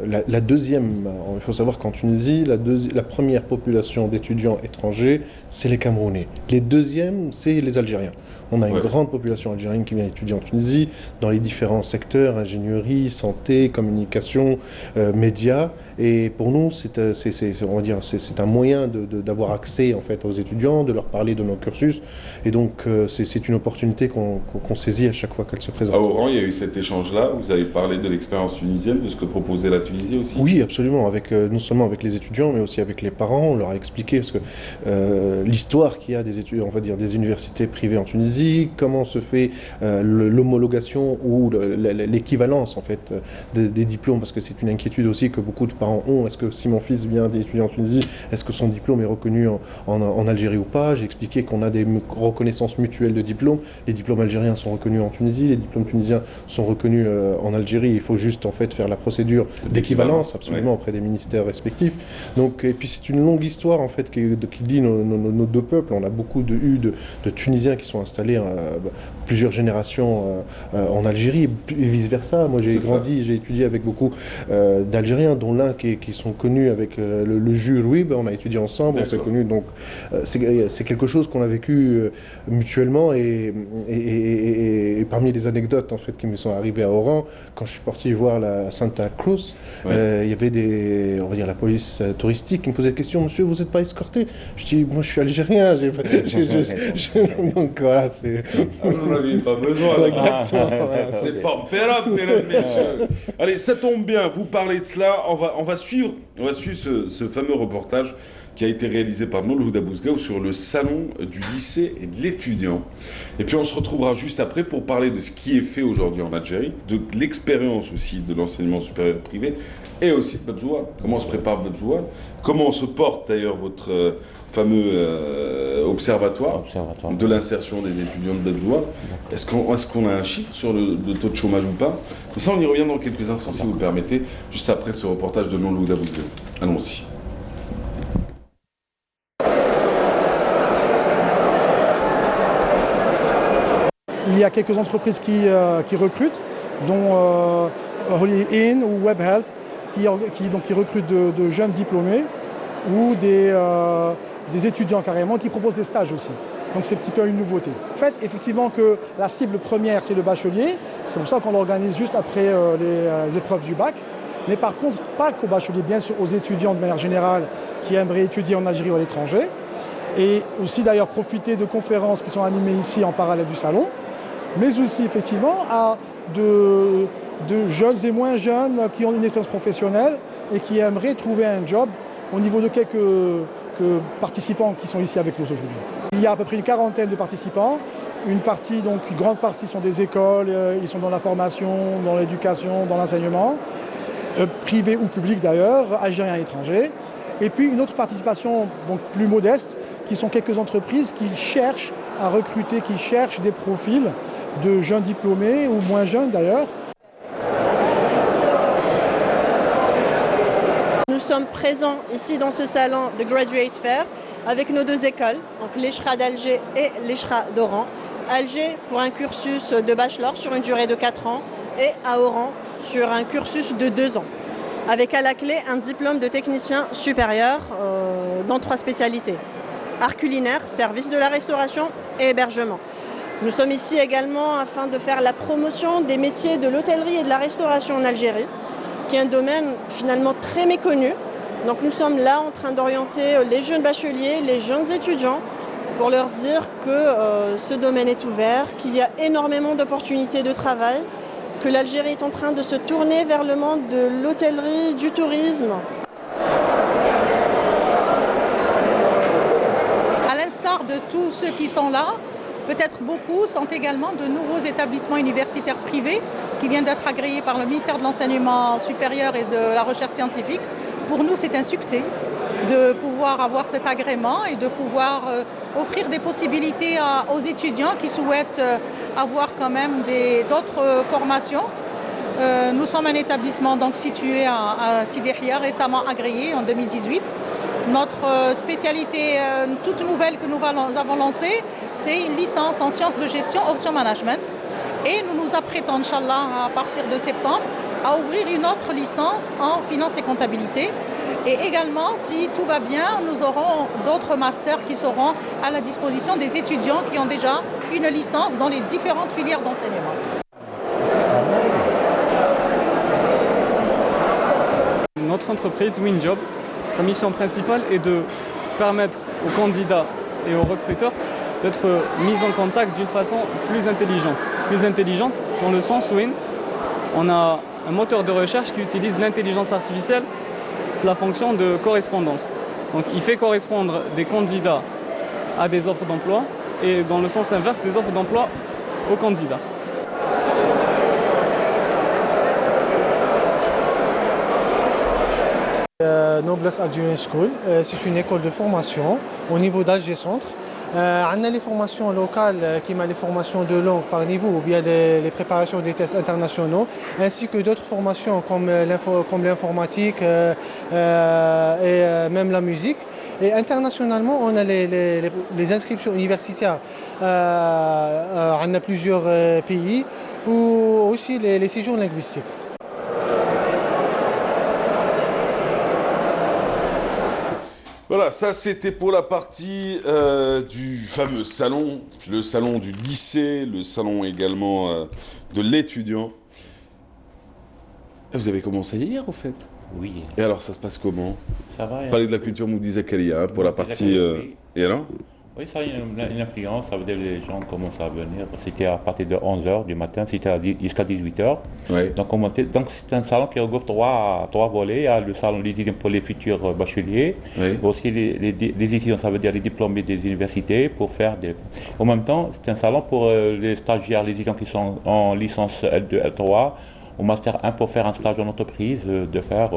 la deuxième, il faut savoir qu'en Tunisie, la première population d'étudiants étrangers, c'est les Camerounais. Les deuxièmes, c'est les Algériens. On a une grande population algérienne qui vient étudier en Tunisie, dans les différents secteurs, ingénierie, santé, communication, médias. Et pour nous, c'est un moyen d'avoir accès en fait, aux étudiants, de leur parler de nos cursus. Et donc, c'est une opportunité qu'on saisit à chaque fois qu'elle se présente. À Oran, il y a eu cet échange-là. Vous avez parlé de l'expérience tunisienne, de ce que proposait la Tunisie aussi? Oui, absolument. Non seulement avec les étudiants, mais aussi avec les parents. On leur a expliqué parce que l'histoire qu'il y a des études, on va dire, des universités privées en Tunisie, comment se fait l'homologation ou l'équivalence en fait des diplômes, parce que c'est une inquiétude aussi que beaucoup de parents ont. Est-ce que si mon fils vient d'étudier en Tunisie, est-ce que son diplôme est reconnu en Algérie ou pas? J'ai expliqué qu'on a des reconnaissances mutuelles de diplômes. Les diplômes algériens sont reconnus en Tunisie, les diplômes tunisiens sont reconnus en Algérie. Il faut juste en fait faire la procédure d'équivalence absolument auprès des ministères respectifs. Donc, et puis c'est une longue histoire en fait qui lie nos deux peuples. On a beaucoup de Tunisiens qui sont installés plusieurs générations en Algérie et vice versa. Moi j'ai étudié avec beaucoup d'Algériens, dont l'un qui sont connus avec le jus Rouib. On a étudié ensemble, on s'est connus. Donc c'est quelque chose qu'on a vécu mutuellement et parmi les anecdotes en fait qui me sont arrivées à Oran, quand je suis parti voir la Santa Cruz, il y avait on va dire la police touristique qui me posait la question, monsieur, vous n'êtes pas escorté? Je dis, moi je suis algérien. Donc voilà, c'est. On n'avait pas besoin. Exactement. C'est pas opérable, mesdames, messieurs. Allez, ça tombe bien, vous parlez de cela. On va suivre ce fameux reportage qui a été réalisé par Noul Houda Bouzgaou sur le salon du lycée et de l'étudiant. Et puis on se retrouvera juste après pour parler de ce qui est fait aujourd'hui en Algérie, de l'expérience aussi de l'enseignement supérieur privé et aussi de Bebzoua. Comment se prépare Bebzoua, comment se porte d'ailleurs votre fameux observatoire de l'insertion des étudiants de Bebzoua. Est-ce qu'on a un chiffre sur le taux de chômage ou pas? Et ça, on y revient dans quelques instants, si vous le permettez, juste après ce reportage de Noul Houda Bouzgaou. Allons-y. Il y a quelques entreprises qui recrutent, dont Holy In ou WebHelp, qui recrutent de jeunes diplômés ou des étudiants carrément qui proposent des stages aussi. Donc c'est un petit peu une nouveauté. En fait, effectivement que la cible première, c'est le bachelier. C'est pour ça qu'on l'organise juste après les épreuves du bac. Mais par contre, pas qu'aux bacheliers, bien sûr aux étudiants de manière générale qui aimeraient étudier en Algérie ou à l'étranger. Et aussi d'ailleurs profiter de conférences qui sont animées ici en parallèle du salon. Mais aussi effectivement à de jeunes et moins jeunes qui ont une expérience professionnelle et qui aimeraient trouver un job au niveau de quelques participants qui sont ici avec nous aujourd'hui. Il y a à peu près une quarantaine de participants. Une grande partie sont des écoles, ils sont dans la formation, dans l'éducation, dans l'enseignement, privé ou public d'ailleurs, algériens et étrangers. Et puis une autre participation donc plus modeste, qui sont quelques entreprises qui cherchent à recruter, qui cherchent des profils de jeunes diplômés ou moins jeunes d'ailleurs. Nous sommes présents ici dans ce salon de Graduate Fair avec nos deux écoles, donc l'ECHRA d'Alger et l'ECHRA d'Oran. Alger pour un cursus de bachelor sur une durée de 4 ans et à Oran sur un cursus de 2 ans, avec à la clé un diplôme de technicien supérieur dans 3 spécialités. Art culinaire, service de la restauration et hébergement. Nous sommes ici également afin de faire la promotion des métiers de l'hôtellerie et de la restauration en Algérie, qui est un domaine finalement très méconnu. Donc nous sommes là en train d'orienter les jeunes bacheliers, les jeunes étudiants, pour leur dire que ce domaine est ouvert, qu'il y a énormément d'opportunités de travail, que l'Algérie est en train de se tourner vers le monde de l'hôtellerie, du tourisme. À l'instar de tous ceux qui sont là, peut-être beaucoup sont également de nouveaux établissements universitaires privés qui viennent d'être agréés par le ministère de l'Enseignement supérieur et de la Recherche scientifique. Pour nous, c'est un succès de pouvoir avoir cet agrément et de pouvoir offrir des possibilités aux étudiants qui souhaitent avoir quand même d'autres formations. Nous sommes un établissement donc situé à Sidi Hia, récemment agréé en 2018. Notre spécialité toute nouvelle que nous avons lancée, c'est une licence en sciences de gestion, option management. Et nous nous apprêtons, Inch'Allah, à partir de septembre, à ouvrir une autre licence en finance et comptabilité. Et également, si tout va bien, nous aurons d'autres masters qui seront à la disposition des étudiants qui ont déjà une licence dans les différentes filières d'enseignement. Notre entreprise WinJob, sa mission principale est de permettre aux candidats et aux recruteurs d'être mis en contact d'une façon plus intelligente. Plus intelligente dans le sens où on a un moteur de recherche qui utilise l'intelligence artificielle pour la fonction de correspondance. Donc il fait correspondre des candidats à des offres d'emploi et dans le sens inverse des offres d'emploi aux candidats. Noblesse Engineering School, c'est une école de formation au niveau d'Alger Centre. On a les formations locales qui sont les formations de langue par niveau ou bien les préparations des tests internationaux, ainsi que d'autres formations comme l'informatique et même la musique. Et internationalement, on a les inscriptions universitaires. On a plusieurs pays ou aussi les séjours linguistiques. Voilà, ça c'était pour la partie du fameux salon, le salon du lycée, le salon également de l'étudiant. Vous avez commencé hier au fait? Oui. Et alors, ça se passe comment? Ça va. Parler de la culture Moudi Zakaria pour la partie... Oui. Et alors? Oui, ça a une influence, ça veut dire que les gens commencent à venir. C'était à partir de 11h du matin, c'était jusqu'à 18h. Oui. Donc c'est un salon qui regroupe trois volets. Il y a le salon des étudiants pour les futurs bacheliers, aussi les étudiants, ça veut dire les diplômés des universités, pour faire des... En même temps, c'est un salon pour les stagiaires, les étudiants qui sont en licence L2, L3, au Master 1 pour faire un stage en entreprise, de faire...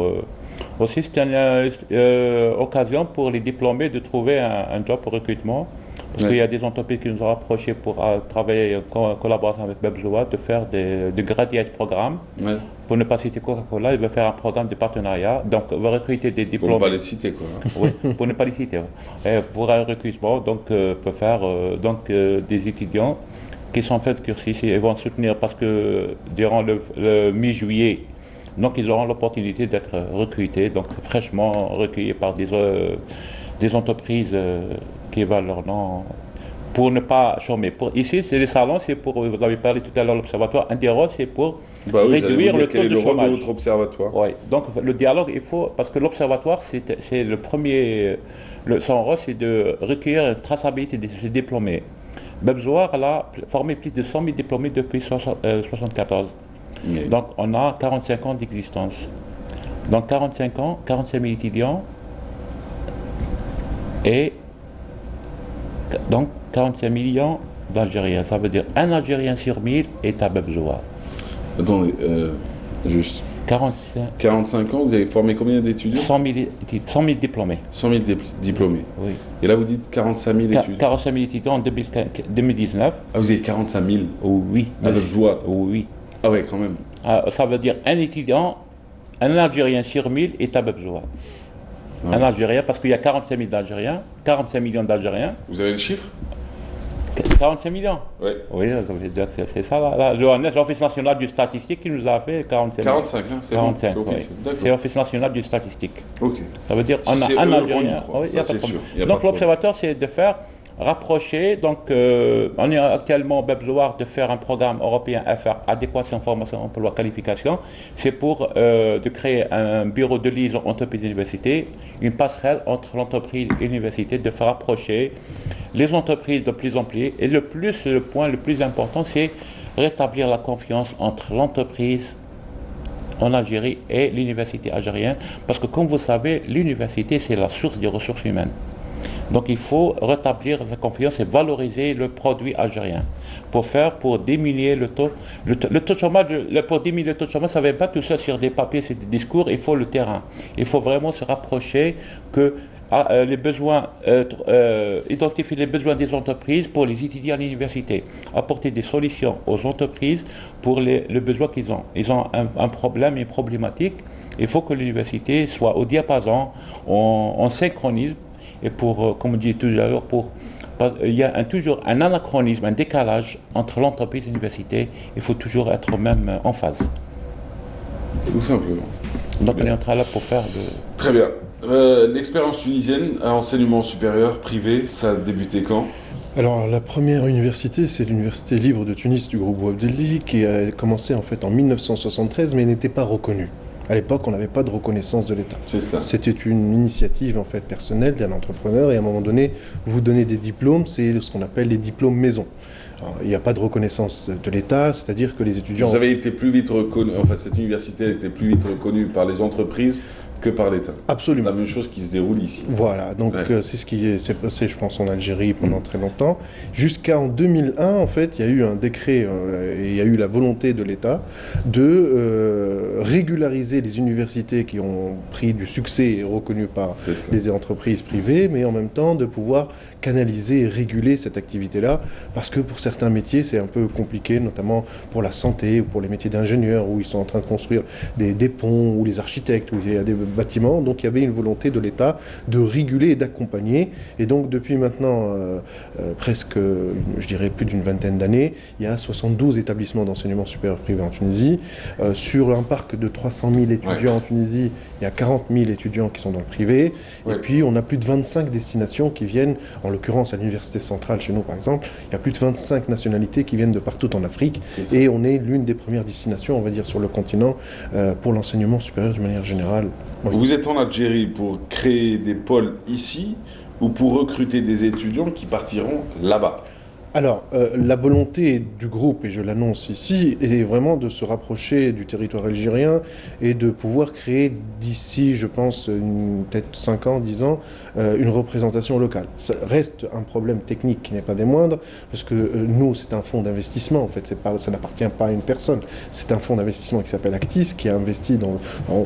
Aussi, c'est une occasion pour les diplômés de trouver un job pour recrutement. Parce qu'il y a des entreprises qui nous ont approchés pour travailler en collaboration avec Bebzoa, de faire des graduate programmes. Pour ne pas citer Coca-Cola, ils veulent faire un programme de partenariat. Donc, on va recruter des diplômés. Pour ne pas les citer, quoi. Oui, pour ne pas les citer. Et pour un recrutement, donc, peut faire des étudiants qui sont faits de cursus et vont soutenir parce que durant le mi-juillet, donc ils auront l'opportunité d'être recrutés, donc fraîchement recueillis par des entreprises qui valent leur nom pour ne pas chômer. Ici, c'est les salons, c'est pour, vous avez parlé tout à l'heure, l'observatoire Interro, c'est pour réduire le taux de chômage. De votre observatoire. Oui, donc le dialogue, il faut, parce que l'observatoire, c'est le premier, son rôle, c'est de recueillir une traçabilité des diplômés. Bebzoa a formé plus de 100 000 diplômés depuis 1974. Donc on a 45 ans d'existence. Donc 45 ans, 45 000 étudiants et donc 45 millions d'Algériens. Ça veut dire un Algérien sur 1000 est à Bebzoa. Attendez, juste. 45 ans, vous avez formé combien d'étudiants? 100 000 diplômés. 100 000 diplômés. Oui. Et là, vous dites 45 000 étudiants. 45 000 étudiants en 2019. Ah, vous avez 45 000? Oui. À Bebzoa? Oui. Ah oui, quand même. Ça veut dire un étudiant, un Algérien sur 1000 est à Bebzoa. Un Algérien, parce qu'il y a 45 000 d'Algériens, 45 millions d'Algériens. Vous avez le chiffre? 45 millions. Oui. Oui, c'est ça. L'Office national du statistique qui nous a fait 45 millions. 45, hein, c'est 45, bon, c'est l'Office national du statistique. Ok. Ça veut dire Si on a un Algérien. Oui, ça, c'est sûr. Donc l'observatoire, c'est de faire rapprocher, donc on est actuellement Bebzoa de faire un programme européen FR, adéquation, formation, emploi, qualification. C'est pour de créer un bureau de liaison entreprise et université, une passerelle entre l'entreprise et l'université, de faire rapprocher les entreprises de plus en plus. Et le point le plus important, c'est rétablir la confiance entre l'entreprise en Algérie et l'université algérienne, parce que comme vous savez, l'université, c'est la source des ressources humaines. Donc il faut rétablir la confiance et valoriser le produit algérien pour diminuer le taux de chômage. Pour diminuer le taux de chômage, ça ne vient pas tout seul sur des papiers, c'est des discours, il faut le terrain. Il faut vraiment se rapprocher que les besoins, identifier les besoins des entreprises pour les étudiants à l'université, apporter des solutions aux entreprises pour le besoin qu'ils ont. Ils ont un problème, une problématique. Il faut que l'université soit au diapason, on synchronise. Et pour, comme on dit toujours, il y a toujours un anachronisme, un décalage entre l'entreprise et l'université. Il faut toujours être même en phase. Tout simplement. Donc on est en train là pour faire de... Très bien. L'expérience tunisienne à enseignement supérieur privé, ça a débuté quand? Alors la première université, c'est l'université libre de Tunis du groupe Boabdeli, qui a commencé en fait en 1973, mais n'était pas reconnue. À l'époque, on n'avait pas de reconnaissance de l'État. C'est ça. C'était une initiative en fait personnelle d'un entrepreneur, et à un moment donné, vous donnez des diplômes, c'est ce qu'on appelle les diplômes maison. Alors, il n'y a pas de reconnaissance de l'État, c'est-à-dire que les étudiants... Vous avez été plus vite reconnu, enfin cette université a été plus vite reconnue par les entreprises que par l'État. Absolument. La même chose qui se déroule ici. Voilà, donc c'est ce qui s'est passé, je pense, en Algérie pendant très longtemps. Jusqu'en 2001, en fait, il y a eu un décret et il y a eu la volonté de l'État de régulariser les universités qui ont pris du succès et reconnus par les entreprises privées, mais en même temps de pouvoir canaliser et réguler cette activité-là, parce que pour certains métiers, c'est un peu compliqué, notamment pour la santé ou pour les métiers d'ingénieurs, où ils sont en train de construire des ponts, ou les architectes, où il y a bâtiment. Donc il y avait une volonté de l'État de réguler et d'accompagner. Et donc depuis maintenant presque, je dirais plus d'une vingtaine d'années, il y a 72 établissements d'enseignement supérieur privé en Tunisie. Sur un parc de 300 000 étudiants en Tunisie, il y a 40 000 étudiants qui sont dans le privé. Et puis on a plus de 25 destinations qui viennent, en l'occurrence à l'Université centrale chez nous par exemple, il y a plus de 25 nationalités qui viennent de partout en Afrique. Et on est l'une des premières destinations, on va dire, sur le continent pour l'enseignement supérieur de manière générale. Oui. Vous êtes en Algérie pour créer des pôles ici ou pour recruter des étudiants qui partiront là-bas? Alors, la volonté du groupe, et je l'annonce ici, est vraiment de se rapprocher du territoire algérien et de pouvoir créer d'ici, je pense, peut-être 5 ans, 10 ans, une représentation locale. Ça reste un problème technique qui n'est pas des moindres, parce que nous, c'est un fonds d'investissement, en fait, ça n'appartient pas à une personne. C'est un fonds d'investissement qui s'appelle Actis, qui a investi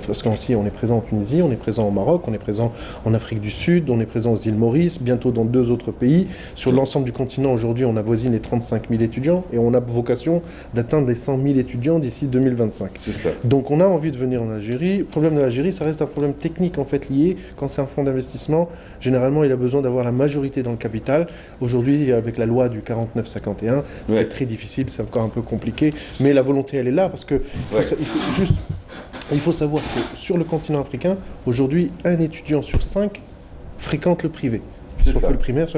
parce qu'aussi on est présent en Tunisie, on est présent au Maroc, on est présent en Afrique du Sud, on est présent aux îles Maurice, bientôt dans 2 autres pays. Sur l'ensemble du continent, aujourd'hui, on avoisine les 35 000 étudiants et on a vocation d'atteindre les 100 000 étudiants d'ici 2025. C'est ça. Donc on a envie de venir en Algérie. Le problème de l'Algérie, ça reste un problème technique en fait lié. Quand c'est un fonds d'investissement, généralement il a besoin d'avoir la majorité dans le capital. Aujourd'hui, avec la loi du 49-51, c'est très difficile, c'est encore un peu compliqué. Mais la volonté, elle est là parce que il faut savoir que sur le continent africain, aujourd'hui, un étudiant sur 5 fréquente le privé. Sur le primaire,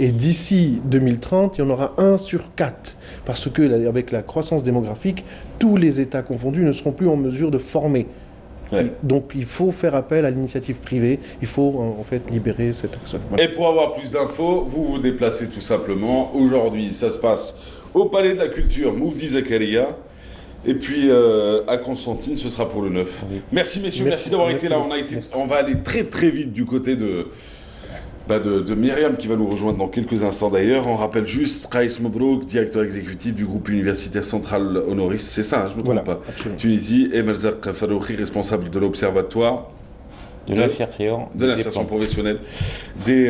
et d'ici 2030, il y en aura 1 sur 4. Parce que avec la croissance démographique, tous les États confondus ne seront plus en mesure de former. Donc il faut faire appel à l'initiative privée, il faut en fait libérer cette action. Voilà. Et pour avoir plus d'infos, vous vous déplacez tout simplement. Aujourd'hui, ça se passe au Palais de la Culture, Moufdi Zakaria. Et puis à Constantine, ce sera pour le 9. Merci messieurs, merci d'avoir été là. On va aller très très vite du côté de Myriam qui va nous rejoindre dans quelques instants d'ailleurs. On rappelle juste Raïs Mobrouk, directeur exécutif du groupe universitaire central Honoris, c'est ça, je ne me trompe pas, absolument. Tunisie, et Merzak Faroukhi, responsable de l'observatoire de l'insertion professionnelle des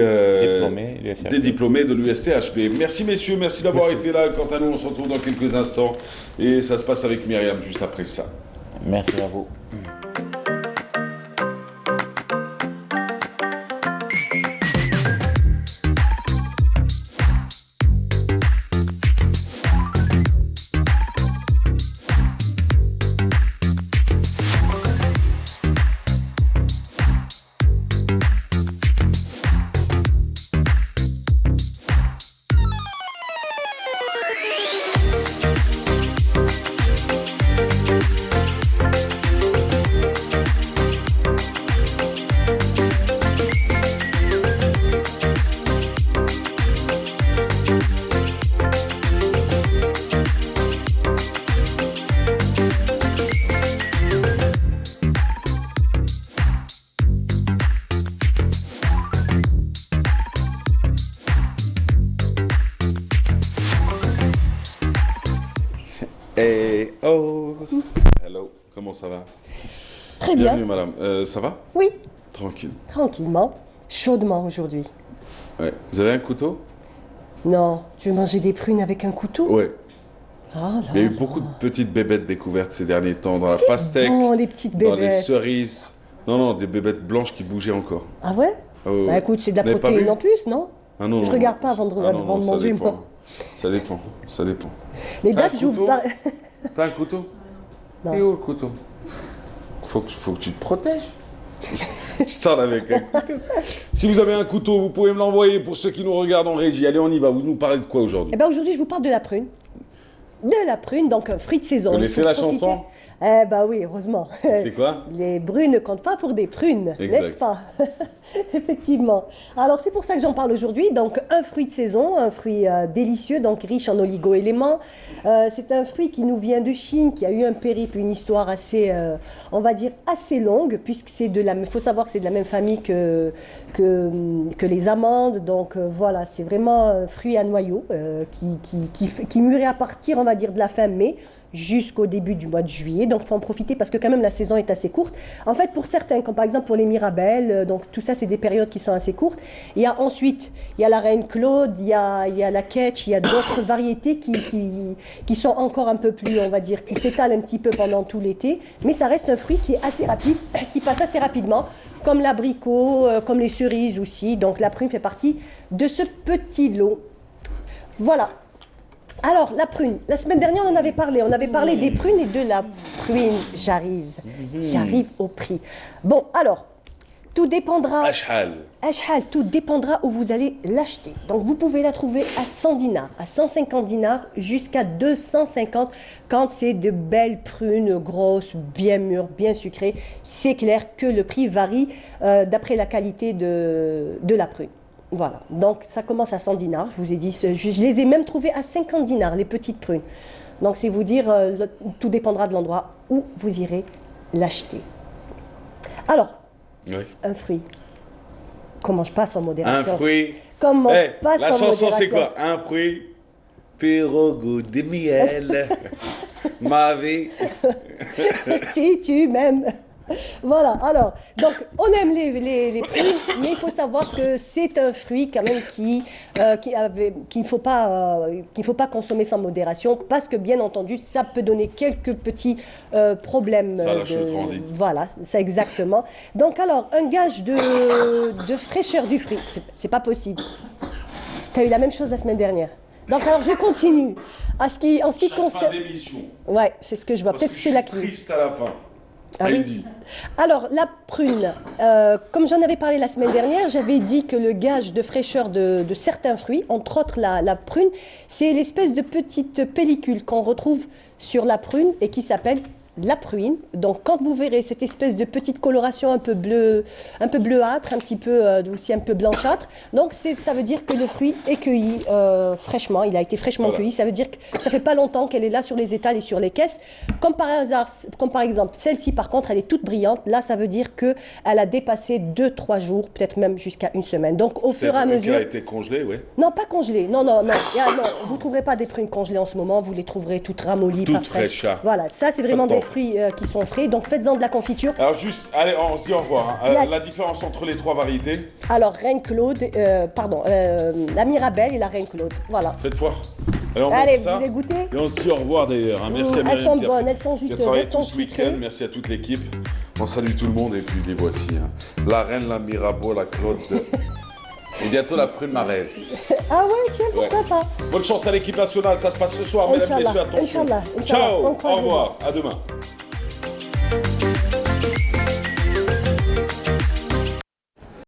diplômés de l'USTHP. Merci messieurs, merci d'avoir été là. Quant à nous, on se retrouve dans quelques instants et ça se passe avec Myriam juste après ça. Merci à vous. Hello, comment ça va? Très bien. Bienvenue madame, ça va? Oui. Tranquille. Tranquillement, chaudement aujourd'hui. Ouais. Vous avez un couteau? Non, tu veux manger des prunes avec un couteau? Ouais. Ah, il y a eu beaucoup de petites bébêtes découvertes ces derniers temps dans la pastèque, bon, les petites bébêtes. dans les cerises. Non, des bébêtes blanches qui bougeaient encore. Ah ouais? Bah écoute, c'est de la protéine en plus, non? Ah non, je regarde pas avant de manger, moi. Ça dépend. Les dates, j'ouvre pas. T'as un couteau? Non. Et où le couteau? Faut que tu te protèges. Je sors avec un couteau. Si vous avez un couteau, vous pouvez me l'envoyer pour ceux qui nous regardent en régie. Allez, on y va. Vous nous parlez de quoi aujourd'hui? Eh ben aujourd'hui, je vous parle de la prune. De la prune, donc un fruit de saison. Vous connaissez la chanson? Eh bah oui, heureusement. C'est quoi? Les brunes ne comptent pas pour des prunes, n'est-ce pas? Effectivement. Alors c'est pour ça que j'en parle aujourd'hui. Donc un fruit de saison, un fruit délicieux, donc riche en oligo-éléments. C'est un fruit qui nous vient de Chine, qui a eu un périple, une histoire assez, on va dire, assez longue, puisque c'est il faut savoir que c'est de la même famille que les amandes. Donc voilà, c'est vraiment un fruit à noyaux qui mûrit à partir, on va dire, de la fin mai jusqu'au début du mois de juillet. Donc, il faut en profiter parce que quand même, la saison est assez courte. En fait, pour certains, comme par exemple pour les Mirabelles, donc tout ça, c'est des périodes qui sont assez courtes. Il y a ensuite, il y a la Reine Claude, il y a la Ketch, il y a d'autres variétés qui sont encore un peu plus, on va dire, qui s'étalent un petit peu pendant tout l'été. Mais ça reste un fruit qui est assez rapide, qui passe assez rapidement, comme l'abricot, comme les cerises aussi. Donc, la prune fait partie de ce petit lot. Voilà. Alors, la prune. La semaine dernière, on en avait parlé. On avait parlé des prunes et de la prune. J'arrive au prix. Bon, alors, tout dépendra... Ashhal, tout dépendra où vous allez l'acheter. Donc, vous pouvez la trouver à 100 dinars, à 150 dinars, jusqu'à 250 quand c'est de belles prunes grosses, bien mûres, bien sucrées. C'est clair que le prix varie d'après la qualité de la prune. Voilà, donc ça commence à 100 dinars, je vous ai dit, je les ai même trouvées à 50 dinars, les petites prunes. Donc c'est vous dire, tout dépendra de l'endroit où vous irez l'acheter. Alors, un fruit, qu'on mange pas sans modération. un fruit. Qu'on mange pas La sans chanson, modération. c'est quoi? Un fruit, pirogo de miel, ma vie. Si tu m'aimes. Voilà, alors, donc on aime les prunes, mais il faut savoir que c'est un fruit quand même qu'il ne faut pas consommer sans modération, parce que bien entendu, ça peut donner quelques petits problèmes. Ça lâche le transit. Voilà, c'est exactement. Donc alors, un gage de fraîcheur du fruit, c'est pas possible. Tu as eu la même chose la semaine dernière. Donc alors, je continue. En ce qui concerne... Ouais, c'est ce que je vois. Peut-être que c'est la clé. Triste à la fin. Ah oui. Alors, la prune, comme j'en avais parlé la semaine dernière, j'avais dit que le gage de fraîcheur de certains fruits, entre autres la prune, c'est l'espèce de petite pellicule qu'on retrouve sur la prune et qui s'appelle la pruine. Donc, quand vous verrez cette espèce de petite coloration un peu bleuâtre, un petit peu aussi un peu blanchâtre, donc ça veut dire que le fruit est cueilli fraîchement, il a été fraîchement cueilli. Ça veut dire que ça fait pas longtemps qu'elle est là sur les étals et sur les caisses. Comme par exemple, celle-ci par contre, elle est toute brillante. Là, ça veut dire que elle a dépassé 2-3 jours, peut-être même jusqu'à une semaine. Donc, au fur et à mesure. Elle a été congelée, oui. Non, pas congelée. Non. Vous trouverez pas des prunes congelées en ce moment. Vous les trouverez toutes ramollies, toutes pas fraîches. Voilà, ça c'est vraiment des fruits qui sont frais, donc faites-en de la confiture. Alors juste, allez, on se dit au revoir. La différence entre les trois variétés? Alors, Reine Claude, la Mirabelle et la Reine Claude, voilà. Faites voir. Allez, vous voulez goûter? Et on se dit au revoir d'ailleurs. Merci à Myriam. Elles sont bonnes, elles sont juteuses, elles sont ce week-end. Merci à toute l'équipe. On salue tout le monde et puis les voici. La Reine, la Mirabeau, la Claude. Et bientôt la prune Marèze. Ah ouais, tiens, pourquoi pas? Bonne chance à l'équipe nationale, ça se passe ce soir, mesdames et messieurs, attention. Inch'Allah. Ciao, au revoir, à demain.